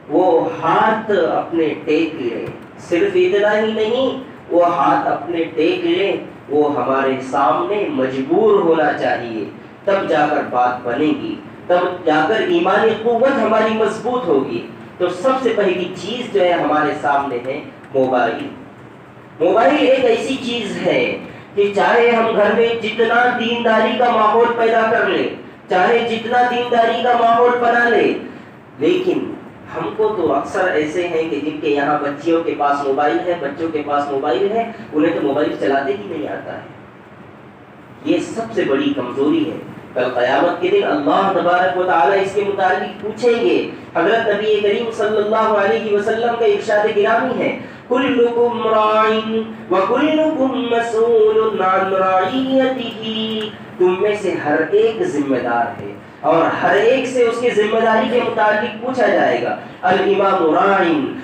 وہ ہاتھ اپنے ٹیک لے، صرف اتنا ہی نہیں، وہ ہاتھ اپنے ٹیک لے، وہ ہمارے سامنے مجبور ہونا چاہیے، تب جا کر بات بنے گی، تب جا کر ایمانی قوت ہماری مضبوط ہوگی۔ تو سب سے پہلی چیز جو ہے ہمارے سامنے ہے موبائل۔ موبائل ایک ایسی چیز ہے کہ چاہے ہم گھر میں جتنا دینداری کا ماحول پیدا کر لیں، چاہے جتنا دینداری کا ماحول بنا لے، لیکن ہم کو تو اکثر ایسے ہیں کہ جن کے یہاں بچیوں کے پاس موبائل ہے، بچوں کے پاس موبائل ہے، انہیں تو موبائل چلاتے ہی نہیں آتا ہے۔ یہ سب سے بڑی کمزوری ہے۔ کل قیامت کے دن اللہ تبارک و تعالی اس کے متعلق پوچھیں گے۔ حضرت نبی کریم صلی اللہ علیہ وسلم کا ارشاد گرامی ہے، کلکم راع وکلکم مسئول عن رعیتہ، تم میں سے ہر ایک ذمہ دار ہے اور ہر ایک سے اس کی ذمہ داری کے متعلق پوچھا جائے گا۔ الامام راع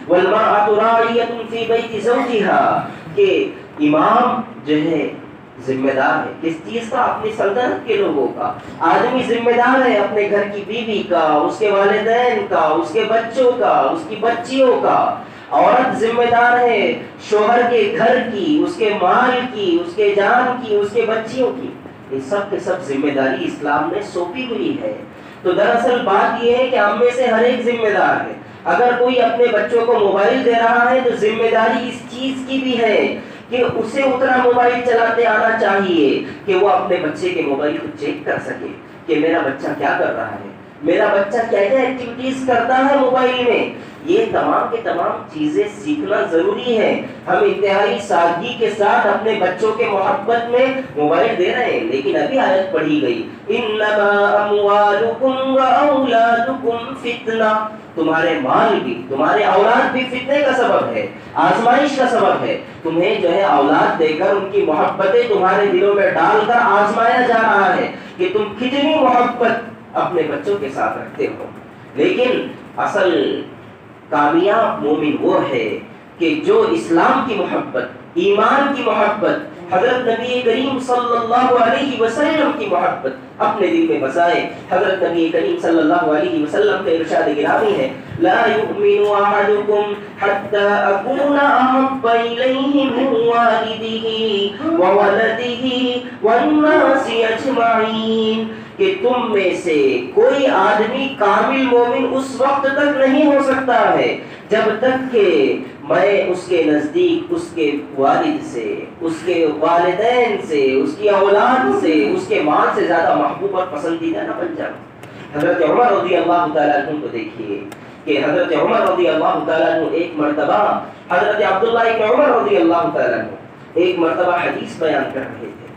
والمرأة راعیۃ فی بیت زوجها، کہ امام جو ہے ذمہ دار ہے کس چیز کا؟ اپنی سلطنت کے لوگوں کا۔ آدمی ذمہ دار ہے اپنے گھر کی بیوی کا، اس کے والدین کا، اس کے بچوں کا، اس کی بچیوں کا۔ عورت ذمہ دار ہے شوہر کے گھر کی، اس کے مال کی، اس کے جان کی، اس کے بچیوں کی۔ یہ سب کے سب ذمہ داری اسلام نے سونپی ہوئی ہے۔ تو دراصل بات یہ ہے کہ ہم میں سے ہر ایک ذمہ دار ہے۔ اگر کوئی اپنے بچوں کو موبائل دے رہا ہے تو ذمہ داری اس چیز کی بھی ہے کہ اسے اتنا موبائل چلاتے آنا چاہیے کہ وہ اپنے بچے کے موبائل کو چیک کر سکے کہ میرا بچہ کیا کر رہا ہے، میرا بچہ کیا کیا ایکٹیویٹیز کرتا ہے موبائل میں۔ یہ تمام کے تمام چیزیں سیکھنا ضروری ہے۔ ہم انتہائی سادگی کے ساتھ اپنے بچوں کے محبت میں موبائل دے رہے ہیں، لیکن ابھی آیت پڑھی گئی، انما اموالکم واولادکم فتنہ، تمہارے مال بھی، تمہارے اولاد بھی فتنے کا سبب ہے، آزمائش کا سبب ہے۔ تمہیں جو ہے اولاد دے کر ان کی محبتیں تمہارے دلوں میں ڈال کر آزمایا جا رہا ہے کہ تم کتنی محبت اپنے بچوں کے ساتھ رکھتے ہو۔ لیکن اصل کامیاب مومن وہ ہے کہ جو اسلام کی محبت، ایمان کی محبت، حضرت نبی کریم صلی اللہ علیہ وسلم کی محبت اپنے دل میں بسائے۔ حضرت نبی کریم صلی اللہ علیہ وسلم کا ارشاد گرامی ہے، لا یؤمن احدکم حتی اکون احب الیہ من والدہ وولدہ والناس اجمعین، کہ تم میں سے کوئی آدمی کامل مومن اس وقت تک نہیں ہو سکتا ہے جب تک کہ میں اس کے نزدیک اس کے والد سے، اس کے والدین سے، اس کی اولاد سے، اس کے مال سے زیادہ محبوب اور پسندیدہ نہ بن جاؤں۔ حضرت عمر رضی اللہ تعالیٰ عنہ کو دیکھیے کہ حضرت عمر رضی اللہ تعالیٰ عنہ ایک مرتبہ، حضرت عبداللہ ابن عمر رضی اللہ تعالیٰ عنہ ایک مرتبہ حدیث بیان کر رہے تھے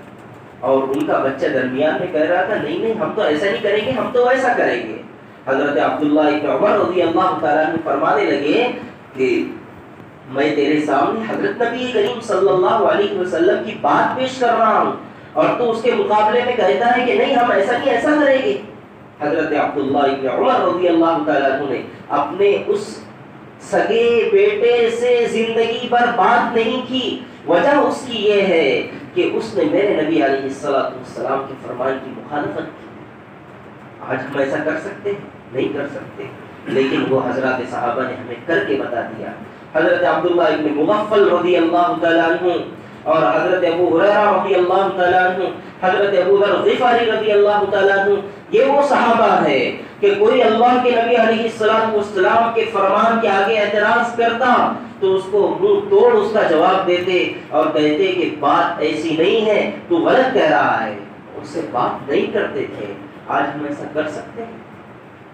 اور ان کا بچہ درمیان میں کہہ رہا تھا، نہیں نہیں ہم تو ایسا نہیں کریں گے، ہم تو ایسا کریں گے۔ حضرت عبداللہ ابن عمر رضی اللہ تعالیٰ عنہ فرمانے لگے کہ میں تیرے سامنے حضرت نبی کریم صلی اللہ علیہ وسلم کی بات پیش کر رہا ہوں اور تو اس کے مقابلے میں کہتا ہے کہ نہیں ہم ایسا نہیں، ایسا کریں گے۔ حضرت عبداللہ ابن عمر رضی اللہ تعالیٰ عنہ نے اپنے اس سگے بیٹے سے زندگی پر بات نہیں کی، وجہ اس کی یہ ہے کہ اس نے میرے نبی علیہ السلام کے فرمان کی مخالفت کی۔ آج ہم ایسا کر سکتے ہیں؟ نہیں کر سکتے، لیکن وہ حضرات صحابہ نے ہمیں کر کے بتا دیا۔ حضرت عبداللہ ابن مغفل رضی اللہ تعالیٰ عنہ اور حضرت ابو ہریرہ رضی اللہ تعالیٰ عنہ، حضرت ابو ذر غفاری رضی اللہ تعالیٰ عنہ، یہ وہ صحابہ ہے کہ کوئی اللہ کے نبی علیہ السلام کے فرمان کے آگے اعتراض کرتا تو اس کو منہ توڑ اس کا جواب دیتے اور کہتے کہ بات ایسی نہیں ہے، تو غلط کہہ رہا ہے، اس سے بات نہیں کرتے تھے۔ آج ہم ایسا کر سکتے ہیں؟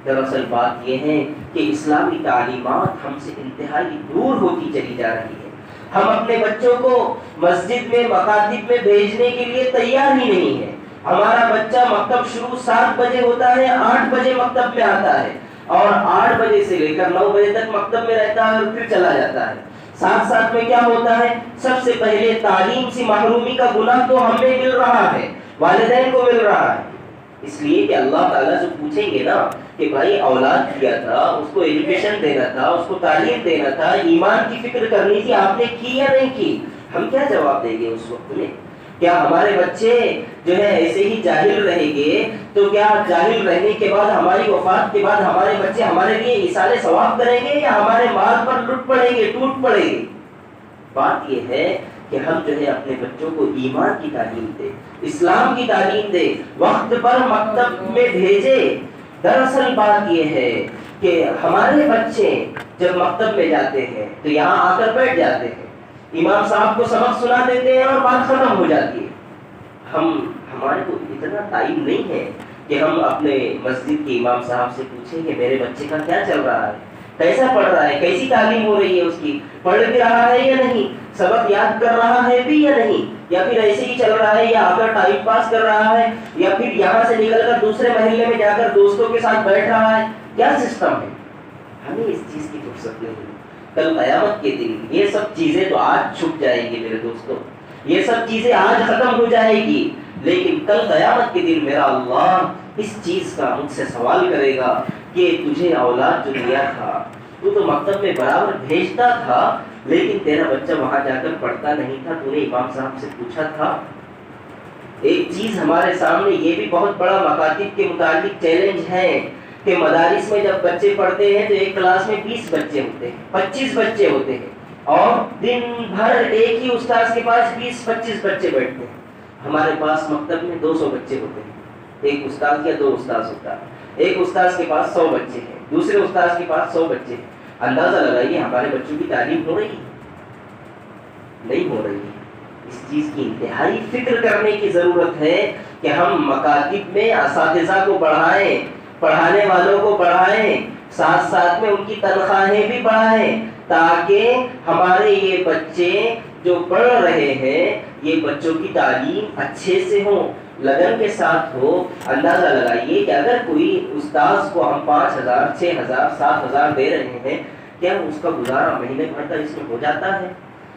دراصل بات یہ ہے کہ اسلامی تعلیمات ہم سے انتہائی دور ہوتی چلی جا رہی ہے۔ ہم اپنے بچوں کو مسجد میں، مکاتب میں بھیجنے کے لیے تیار ہی نہیں ہے۔ ہمارا بچہ مکتب شروع 7 بجے ہوتا ہے، 8 بجے مکتب میں آتا ہے اور 8 بجے سے لے کر 9 بجے تک مکتب میں رہتا ہے اور پھر چلا جاتا ہے۔ ساتھ ساتھ میں کیا ہوتا ہے، سب سے پہلے تعلیم سے محرومی کا گناہ تو ہمیں مل رہا ہے، والدین کو مل رہا ہے۔ اس لیے کہ اللہ تعالیٰ سے پوچھیں گے نا کہ بھائی اولاد دیا تھا، اس کو ایجوکیشن دینا تھا، اس کو تعلیم دینا تھا، ایمان کی فکر کرنی تھی، آپ نے کی یا نہیں کی؟ ہم کیا جواب دیں گے اس وقت میں؟ کیا ہمارے بچے جو ہے ایسے ہی جاہل رہیں گے؟ تو کیا جاہل رہنے کے بعد ہماری وفات کے بعد ہمارے بچے ہمارے لیے ایصال ثواب کریں گے یا ہمارے مال پر لٹ پڑیں گے، ٹوٹ پڑیں گے؟ بات یہ ہے کہ ہم جو ہے اپنے بچوں کو ایمان کی تعلیم دیں، اسلام کی تعلیم دیں، وقت پر مکتب میں بھیجے۔ دراصل بات یہ ہے کہ ہمارے بچے جب مکتب میں جاتے ہیں تو یہاں آ کر بیٹھ جاتے ہیں، امام صاحب کو سبق سنا دیتے ہیں اور بات ختم ہو جاتی ہے۔ ہمارے کو اتنا ٹائم نہیں ہے کہ ہم اپنے مسجد کے امام صاحب سے پوچھیں کہ میرے بچے کا کیا چل رہا ہے، کیسا پڑھ رہا ہے، کیسی تعلیم ہو رہی ہے اس کی، پڑھ بھی رہا ہے یا نہیں، سبق یاد کر رہا ہے بھی یا نہیں، یا پھر ایسے ہی چل رہا ہے، یا آ کر ٹائم پاس کر رہا ہے، یا پھر یہاں سے نکل کر دوسرے محلے میں جا کر دوستوں کے ساتھ بیٹھ رہا ہے، کیا سسٹم ہے؟ ہمیں اس چیز کی فرصت نہیں۔ کل قیامت کے دن یہ سب چیزیں تو آج چھپ جائیں گی میرے دوستوں، یہ سب چیزیں آج ختم ہو جائے گی، لیکن کل قیامت کے دن میرا اللہ اس چیز کا مجھ سے سوال کرے گا کہ تجھے اولاد جو دیا تھا، تو مکتب میں برابر بھیجتا تھا لیکن تیرا بچہ وہاں جا کر پڑھتا نہیں تھا، تو نے امام صاحب سے پوچھا تھا؟ ایک چیز ہمارے سامنے یہ بھی بہت بڑا مکاتب کے متعلق چیلنج ہے کہ مدارس میں جب بچے پڑھتے ہیں تو ایک کلاس میں 20 بچے ہوتے ہیں، 25 بچے ہوتے ہیں، اور دن بھر ایک ہی استاذ کے پاس 20-25 بچے بیٹھتے ہیں۔ ہمارے پاس مکتب میں 200 بچے ہوتے ہیں، ایک استاذ یا 2 استاذ ہوتا ہے، ایک استاذ کے پاس 100 بچے ہیں، دوسرے استاذ کے پاس 100 بچے ہیں۔ اندازہ لگائیے ہمارے بچوں کی تعلیم ہو رہی ہے؟ نہیں ہو رہی ہے۔ اس چیز کی انتہائی فکر کرنے کی ضرورت ہے کہ ہم مکاتب میں اساتذہ کو بڑھائیں، پڑھانے والوں کو بڑھائیں، ساتھ ساتھ میں ان کی تنخواہیں بھی بڑھائیں، تاکہ ہمارے یہ بچے جو پڑھ رہے ہیں یہ بچوں کی تعلیم اچھے سے ہو، لگن کے ساتھ ہو۔ اندازہ لگائیے کہ اگر کوئی استاذ کو ہم 5,000 6,000 7,000 دے رہے ہیں، کیا اس کا گزارا مہینے بھر کا اس میں ہو جاتا ہے؟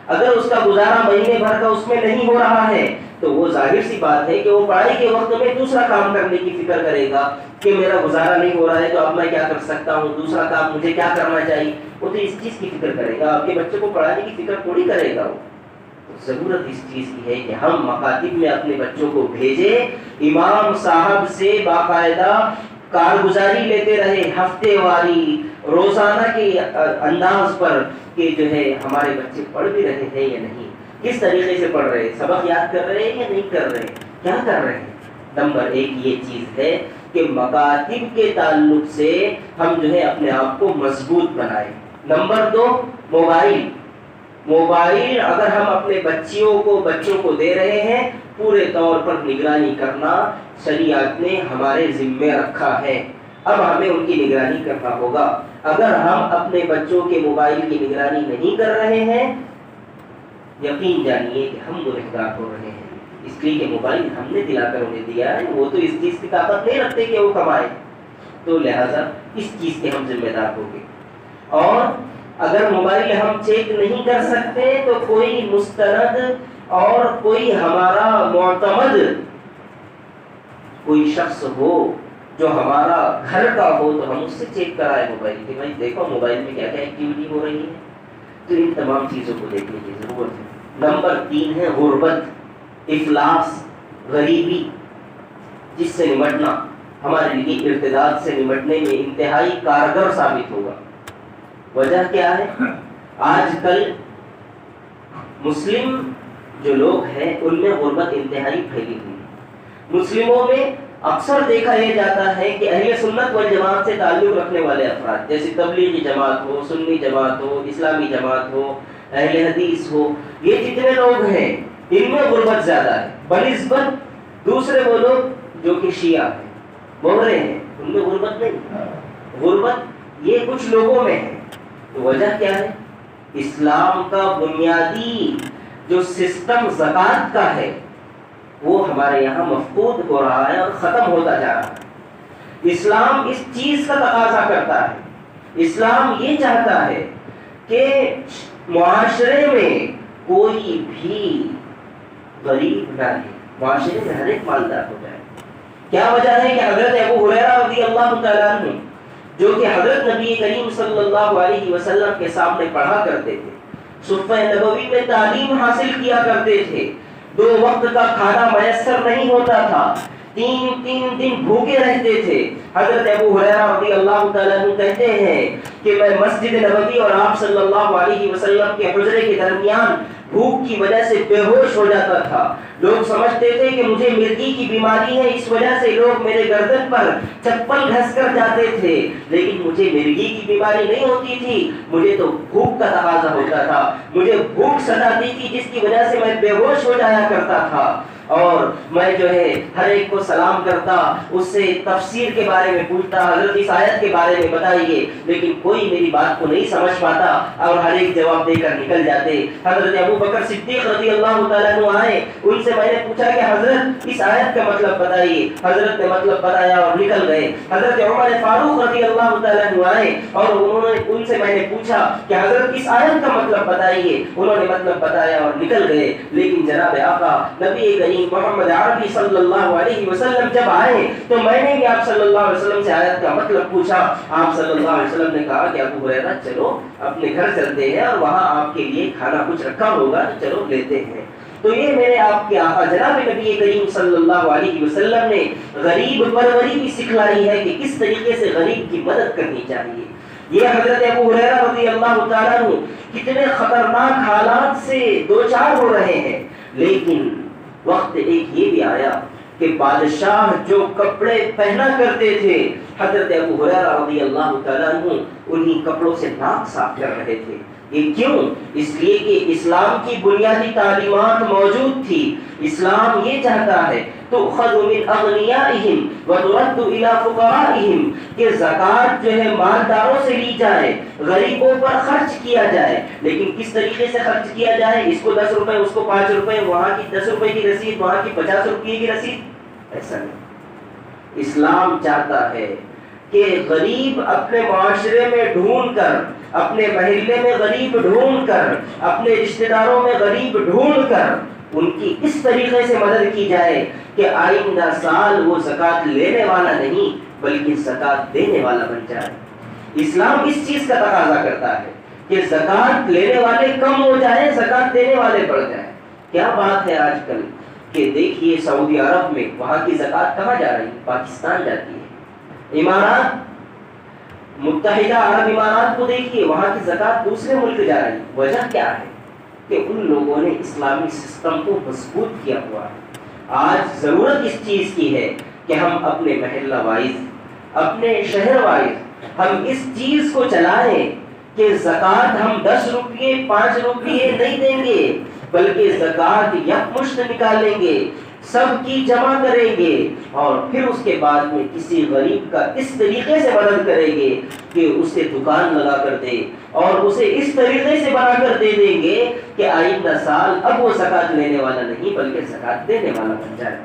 اگر اس کا گزارا مہینے بھر کا اس میں نہیں ہو رہا ہے تو وہ ظاہر سی بات ہے کہ وہ پڑھائی کے وقت میں دوسرا کام کرنے کی فکر کرے گا کہ میرا گزارا نہیں ہو رہا ہے تو اب میں کیا کر سکتا ہوں، دوسرا کام مجھے کیا کرنا چاہیے، وہ تو اس چیز کی فکر کرے گا، آپ کے بچے کو پڑھانے کی فکر تھوڑی کرے گا وہ۔ ضرورت اس چیز کی ہے کہ ہم مکاتب میں اپنے بچوں کو بھیجیں، امام صاحب سے باقاعدہ کارگزاری لیتے رہے، ہفتے واری، روزانہ کے انداز پر کہ جو ہے ہمارے بچے پڑھ بھی رہے ہیں یا نہیں، کس طریقے سے پڑھ رہے ہیں، سبق یاد کر رہے ہیں یا نہیں کر رہے ہیں، کیا کر رہے ہیں۔ نمبر 1 یہ چیز ہے کہ مکاتب کے تعلق سے ہم جو ہے اپنے آپ کو مضبوط بنائیں۔ نمبر 2 موبائل اگر ہم اپنے بچوں کو دے رہے ہیں، پورے طور پر نگرانی کرنا شریعت نے ہمارے ذمے رکھا ہے، اب ہمیں ان کی نگرانی کرنا ہوگا۔ اگر ہم اپنے بچوں کے موبائل کی نگرانی نہیں کر رہے ہیں، یقین جانیے کہ ہم گنہگار ہو رہے ہیں، اس لیے کہ موبائل ہم نے دلا کر انہیں دیا ہے، وہ تو اس چیز کی طاقت نہیں رکھتے کہ وہ کمائے، تو لہذا اس چیز کے ہم ذمہ دار ہوں گے۔ اور اگر موبائل ہم چیک نہیں کر سکتے تو کوئی مستند اور کوئی ہمارا معتمد کوئی شخص ہو جو ہمارا گھر کا ہو تو ہم اس سے چیک کرائے موبائل کہ بھائی دیکھو موبائل میں کیا کیا ایکٹیویٹی ہو رہی ہے، تو ان تمام چیزوں کو دیکھنے کی ضرورت ہے۔ نمبر 3 ہے غربت، افلاس، غریبی، جس سے نمٹنا ہمارے لیے ارتداد سے نمٹنے میں انتہائی کارگر ثابت ہوگا۔ وجہ کیا ہے؟ آج کل مسلم جو لوگ ہیں ان میں غربت انتہائی پھیلی ہوئی ہے۔ مسلموں میں اکثر دیکھا یہ جاتا ہے کہ اہل سنت والجماعت سے تعلق رکھنے والے افراد، جیسے تبلیغی جماعت ہو، سنی جماعت ہو، اسلامی جماعت ہو، اہل حدیث ہو، یہ جتنے لوگ ہیں ان میں غربت زیادہ ہے بنسبت دوسرے وہ لوگ جو کہ شیعہ ہیں، بہرے ہیں، ان میں غربت نہیں۔ غربت یہ کچھ لوگوں میں ہے۔ تو وجہ کیا ہے؟ اسلام کا بنیادی جو سسٹم زکوٰۃ کا ہے وہ ہمارے یہاں مفقود ہو رہا ہے اور ختم ہوتا جا رہا ہے۔ اسلام اس چیز کا تقاضا کرتا ہے، اسلام یہ چاہتا ہے کہ معاشرے میں کوئی بھی غریب نہ رہے، معاشرے میں ہر ایک مالدار ہو جائے۔ کیا وجہ ہے کہ حضرت ابو ہریرہ رضی اللہ تعالیٰ عنہ جو کہ حضرت نبی کریم صلی اللہ علیہ وسلم کے سامنے پڑھا کرتے تھے، صفہ نبوی میں تعلیم حاصل کیا کرتے تھے، 2 وقت کا کھانا میسر نہیں ہوتا تھا، 3 دن بھوکے رہتے تھے۔ حضرت ابو ہریرہ رضی اللہ تعالیٰ عنہ کہتے ہیں کہ میں مسجد نبوی اور آپ صلی اللہ علیہ وسلم کے حجرے کے درمیان بھوک کی وجہ سے بے ہوش ہو جاتا تھا۔ لوگ سمجھتے تھے کہ مجھے مرگی کی بیماری ہے، اس وجہ سے لوگ میرے گردن پر چپل گھس کر جاتے تھے، لیکن مجھے مرگی کی بیماری نہیں ہوتی تھی، مجھے تو بھوک کا تقاضا ہوتا تھا، مجھے بھوک ستاتی تھی جس کی وجہ سے میں بے ہوش ہو جایا کرتا تھا، اور میں جو ہے ہر ایک کو سلام کرتا، اس سے تفسیر کے بارے میں پوچھتا، حضرت اس آیت کے بارے میں بتائیے، لیکن کوئی میری بات کو نہیں سمجھ پاتا اور ہر ایک جواب دے کر نکل جاتے۔ حضرت ابو بکر صدیق رضی اللہ تعالیٰ عنہ آئے، ان سے میں نے پوچھا کہ حضرت اس آیت کا مطلب بتائیے، حضرت نے مطلب بتایا اور نکل گئے۔ حضرت عمر فاروق رضی اللہ تعالیٰ عنہ آئے اور ان سے میں نے پوچھا کہ حضرت اس آیت کا مطلب بتائیے، انہوں نے مطلب بتایا اور نکل گئے۔ لیکن جناب آقا نبی کریم محمد عربی صلی اللہ علیہ وسلم جب آئے تو میں نے بھی آپ صلی اللہ علیہ وسلم سے آیت کا مطلب پوچھا۔ آپ صلی اللہ علیہ وسلم نے کہا کہ ابو ہریرہ چلو اپنے گھر چلتے ہیں اور وہاں آپ کے لیے کھانا کچھ رکھا ہوگا تو چلو لیتے ہیں۔ تو یہ میرے آپ کے آقا جناب نبی کریم صلی اللہ علیہ وسلم نے غریب پروری بھی سکھلائی ہے کہ کس طریقے سے غریب کی مدد کرنی چاہیے۔ یہ حضرت ابو ہریرہ رضی اللہ تعالیٰ عنہ کتنے خطرناک حالات سے دوچار ہو رہے ہیں، لیکن وقت ایک یہ بھی آیا کہ بادشاہ جو کپڑے پہنا کرتے تھے، حضرت ابو ہریرہ رضی اللہ تعالیٰ عنہ انہی کپڑوں سے ناک صاف کر رہے تھے۔ یہ کیوں؟ اس لیے کہ اسلام کی بنیادی تعلیمات موجود تھی۔ اسلام یہ چاہتا ہے تؤخذ من اغنیائہم وترد الی فقرائہم کہ زکوٰۃ جو ہے مالداروں سے لی جائے، غریبوں پر خرچ کیا جائے، لیکن کس طریقے سے خرچ کیا جائے؟ اس کو 10 روپے، اس کو 5 روپے، وہاں کی 10 روپے کی رسید، وہاں کی 50 روپے کی رسید، ایسا نہیں۔ اسلام چاہتا ہے کہ غریب اپنے معاشرے میں ڈھونڈ کر، اپنے محلے میں غریب ڈھونڈ کر، اپنے رشتہ داروں میں غریب ڈھونڈ کر ان کی اس طریقے سے مدد کی جائے کہ آئندہ سال وہ زکوٰۃ لینے والا نہیں بلکہ زکوٰۃ دینے والا بن جائے۔ اسلام اس چیز کا تقاضا کرتا ہے کہ زکوٰۃ لینے والے کم ہو جائیں، زکوٰۃ دینے والے بڑھ جائیں۔ کیا بات ہے آج کل کہ دیکھیے سعودی عرب میں وہاں کی زکوٰۃ کہاں جا رہی ہے؟ پاکستان جاتی ہے۔ امارات، متحدہ عرب امارات کو دیکھیے، وہاں کی زکوٰۃ دوسرے ملک جا رہی ہے۔ وجہ کیا ہے؟ کہ ان لوگوں نے اسلامی سسٹم کو مضبوط کیا ہوا ہے۔ آج ضرورت اس چیز کی ہے کہ ہم اپنے محلہ وائز، اپنے شہر وائز ہم اس چیز کو چلائیں کہ زکوٰۃ ہم 10 روپے 5 روپے نہیں دیں گے بلکہ زکوٰۃ یکمشت نکالیں گے، سب کی جمع کریں گے، اور پھر اس کے بعد میں کسی غریب کا اس طریقے سے مدد کریں گے کہ اسے دکان لگا کر دے، اور اسے اس طریقے سے بنا کر دے دیں گے کہ آئندہ سال اب وہ زکوٰۃ لینے والا نہیں بلکہ زکوٰۃ دینے والا بن جائے۔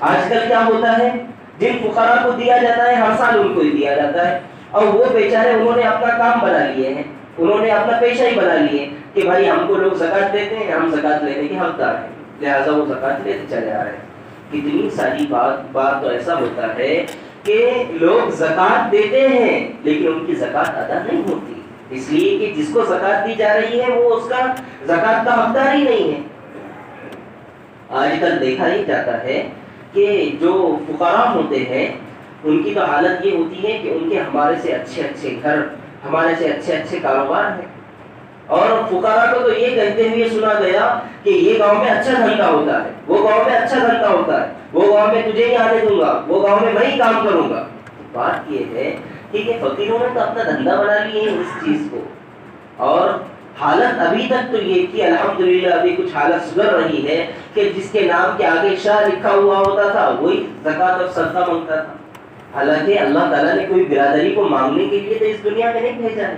آج کل کیا ہوتا ہے؟ جن فقراء کو دیا جاتا ہے ہر سال ان کو ہی دیا جاتا ہے، اور وہ بیچارے انہوں نے اپنا کام بنا لیے ہیں، انہوں نے اپنا پیشہ ہی بنا لیے کہ بھائی ہم کو لوگ زکوٰۃ دیتے ہیں، ہم زکوٰۃ لینے کے حقدار ہیں، لہٰذا وہ زکوٰۃ لیتے چلے آ رہے ہیں۔ کتنی ساری بات تو ایسا ہوتا ہے کہ لوگ زکوٰۃ دیتے ہیں لیکن ان کی زکوٰۃ ادا نہیں ہوتی، اس لیے کہ جس کو زکوٰۃ دی جا رہی ہے وہ اس کا زکوٰۃ کا حقدار ہی نہیں ہے۔ آج کل دیکھا ہی جاتا ہے کہ جو فقراء ہوتے ہیں ان کی تو حالت یہ ہوتی ہے کہ ان کے ہمارے سے اچھے گھر، ہمارے سے اچھے کاروبار ہیں، اور فقراء کو تو یہ کہتے ہوئے سنا گیا کہ یہ گاؤں میں اچھا دھندا ہوتا ہے، وہ گاؤں میں اچھا دھندا ہوتا ہے، وہ گاؤں میں تجھے نہیں آنے دوں گا، وہ گاؤں میں میں ہی کام کروں گا۔ بات یہ ہے کہ یہ فقیروں نے تو اپنا دھندا بنا لیے ہیں اس چیز کو، اور حالت ابھی تک تو یہ کہ الحمدللہ ابھی کچھ حالت سدھر رہی ہے کہ جس کے نام کے آگے شاہ لکھا ہوا ہوتا تھا وہی زکوٰۃ اور صدقہ مانگتا تھا، حالانکہ اللہ تعالیٰ نے کوئی برادری کو مانگنے کے لیے تو اس دنیا میں نہیں بھیجا ہے،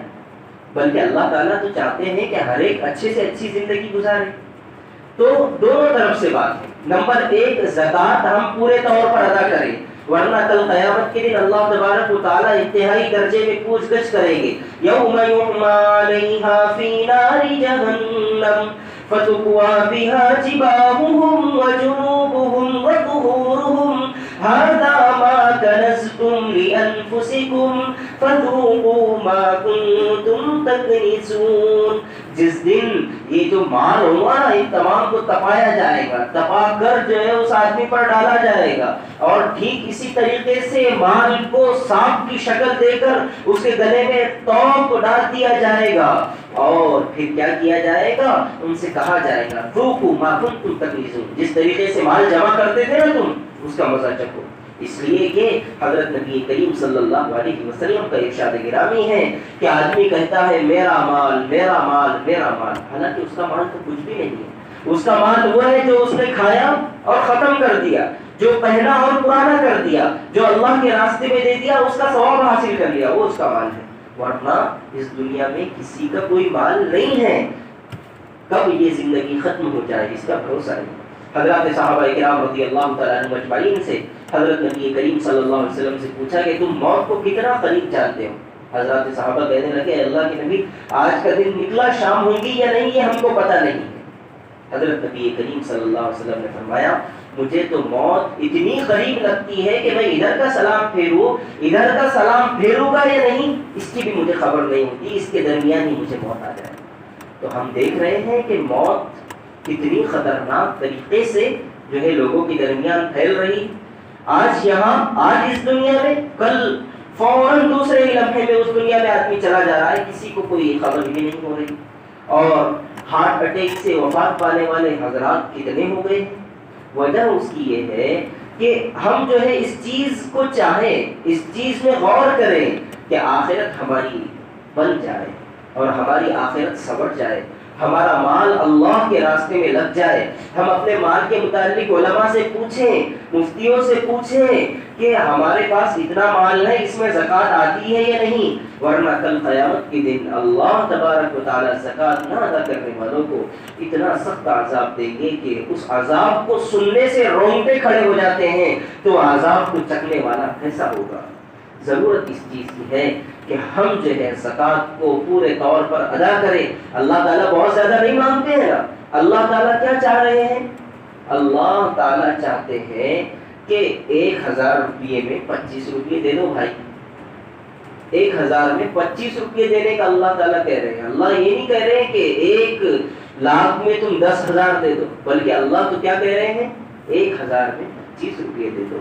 بلکہ اللہ تعالیٰ تو چاہتے ہیں کہ ہر ایک اچھے سے اچھی زندگی گزارے۔ تو دونوں طرف سے بات ہے۔ نمبر 1، زکوٰۃ ہم پورے طور پر ادا کریں، ورنہ کل قیامت کے دن اللہ تبارک و تعالیٰ انتہائی درجے میں پوچھ گچھ کریں گے۔ یوم یحمى علیہا فی نار جہنم فتقوی بہا جباہہم وجنوبہم وظہورہم هذا ما كنزتم لأنفسكم فذوقوا ما كنتم تكنزون. جس دن یہ جو مال ہوگا نا ان تمام کو تپایا جائے گا, تپا کر جو ہے اس آدمی پر ڈالا جائے گا, اور ٹھیک اسی طریقے سے مال کو سانپ کی شکل دے کر اس کے گلے میں توق ڈال دیا جائے گا, اور پھر کیا کیا جائے گا, ان سے کہا جائے گا ذوقوا ما کنتم تکنزون, جس طریقے سے مال جمع کرتے تھے نا تم اس کا مزہ چکھو. اس لیے کہ حضرت نبی کریم صلی اللہ علیہ وسلم کا ارشاد گرامی ہے کہ آدمی کہتا ہے میرا مال میرا مال میرا مال, حالانکہ اس کا مال تو کچھ بھی نہیں ہے. اس کا مال وہ ہے جو اس نے کھایا اور ختم کر دیا, جو پہنا اور پرانا کر دیا, جو اللہ کے راستے میں دے دیا, اس کا ثواب حاصل کر لیا, وہ اس کا مال ہے. ورنہ اس دنیا میں کسی کا کوئی مال نہیں ہے. کب یہ زندگی ختم ہو جائے اس کا بھروسہ نہیں. حضرات صحابہ کرام رضی اللہ تعالیٰ عنہم اجمعین سے حضرت نبی کریم صلی اللہ علیہ وسلم سے پوچھا کہ تم موت کو کتنا قریب جانتے ہو؟ حضرات صحابہ کہنے لگے اللہ کے نبی آج کا دن نکلا, شام ہوگی یا نہیں یہ ہم کو پتہ نہیں ہے. حضرت نبی کریم صلی اللہ علیہ وسلم نے فرمایا مجھے تو موت اتنی قریب لگتی ہے کہ میں ادھر کا سلام پھیروں, ادھر کا سلام پھیروں گا یا نہیں اس کی بھی مجھے خبر نہیں ہوتی, اس کے درمیان ہی مجھے موت آ جائے. تو ہم دیکھ رہے ہیں کہ موت کتنی خطرناک طریقے سے جو ہے لوگوں کے درمیان پھیل رہی. آج یہاں آج اس دنیا میں, کل فوراً دوسرے لمحے میں اس دنیا میں آدمی چلا جا رہا ہے, کسی کو کوئی خبر بھی نہیں ہو رہی. اور ہارٹ اٹیک سے وفات پانے والے حضرات کتنے ہو گئے. وجہ اس کی یہ ہے کہ ہم جو ہے اس چیز کو چاہیں, اس چیز میں غور کریں کہ آخرت ہماری بن جائے اور ہماری آخرت سنور جائے, ہمارا مال اللہ کے راستے میں لگ جائے. ہم اپنے مال کے متعلق علماء سے پوچھیں, مفتیوں سے پوچھیں کہ ہمارے پاس اتنا مال ہے, اس میں زکوٰۃ آتی ہے یا نہیں, ورنہ کل قیامت کے دن اللہ تبارک و تعالیٰ زکوٰۃ نہ ادا کرنے والوں کو اتنا سخت عذاب دیں گے کہ اس عذاب کو سننے سے رونگٹے کھڑے ہو جاتے ہیں. تو عذاب کو چکنے والا کیسا ہوگا. ضرورت اس چیز کی ہے کہ ہم جو ہے زکوٰۃ کو پورے طور پر ادا کریں. اللہ تعالیٰ بہت زیادہ نہیں مانگتے ہیں نا. اللہ تعالیٰ کیا چاہ رہے ہیں, اللہ تعالیٰ چاہتے ہیں کہ 1000 روپیے میں 25 روپیے دے دو بھائی. 1000 میں 25 روپیے دینے کا اللہ تعالیٰ کہہ رہے ہیں. اللہ یہ نہیں کہہ رہے ہیں کہ 1 لاکھ میں تم 10,000 دے دو, بلکہ اللہ تو کیا کہہ رہے ہیں 1000 میں 25 روپیے دے دو.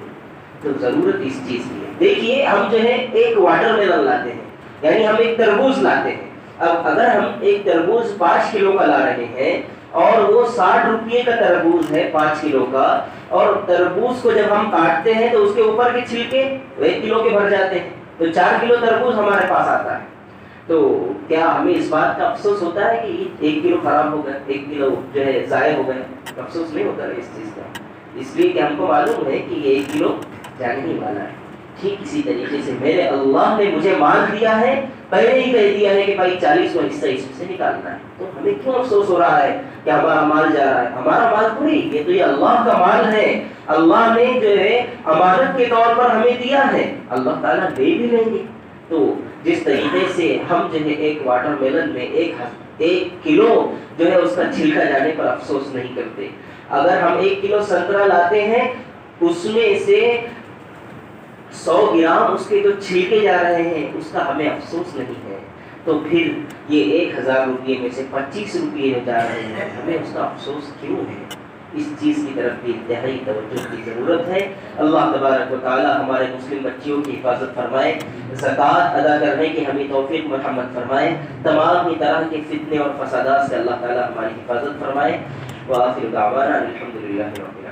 تو ضرورت اس چیز کی ہے. دیکھیے ہم جو ہے ایک واٹر میلن لاتے ہیں, یعنی ہم ایک تربوز لاتے ہیں. اب اگر ہم ایک تربوز 5 کلو کا لا رہے ہیں اور وہ 60 روپیے کا تربوز ہے 5 کلو کا, اور تربوز کو جب ہم کاٹتے ہیں تو اس کے اوپر کے چھلکے 1 کلو کے بھر جاتے ہیں, تو 4 کلو تربوز ہمارے پاس آتا ہے. تو کیا ہمیں اس بات کا افسوس ہوتا ہے کہ 1 کلو خراب ہو گیا, 1 کلو جو ہے ضائع ہو گیا؟ افسوس نہیں ہوتا ہے اس چیز کا, اس لیے کہ ہم کو معلوم ہے کہ یہ 1 کلو جانے ہی والا ہے. ٹھیک اسی طریقے سے میرے اللہ نے مجھے مال دیا ہے, پہلے ہی کہہ دیا ہے کہ بھائی 40 حصہ اس سے نکالنا ہے. تو ہمیں کیوں افسوس ہو رہا ہے کہ ہمارا مال جا رہا ہے؟ ہمارا مال تھوڑی, یہ تو یہ اللہ کا مال ہے. اللہ نے جو ہے امانت کے طور پر ہمیں دیا ہے, اللہ تعالیٰ دے بھی لیں گے. تو جس طریقے سے ہم جو ہے ایک واٹر میلن میں 1 کلو جو ہے اس کا چھلکا جانے پر افسوس نہیں کرتے, اگر ہم 1 کلو سنترا لاتے ہیں اس میں سے 100 گرام اس کے جو چھلکے جا رہے ہیں اس کا ہمیں افسوس نہیں ہے, تو پھر یہ 1000 روپیے میں سے 25 روپیے جو جا رہے ہیں ہمیں اس کا افسوس کیوں ہے؟ اس چیز کی طرف بھی انتہائی توجہ کی ضرورت ہے. اللہ تبارک و تعالی ہمارے مسلم بچیوں کی حفاظت فرمائے, زکوٰۃ ادا کرنے کی ہمیں توفیق مرحمت فرمائے, تمام ہی طرح کے فتنے اور فسادات سے اللہ تعالی ہماری حفاظت فرمائے. وآخر دعوانا الحمدللہ رب العالمین.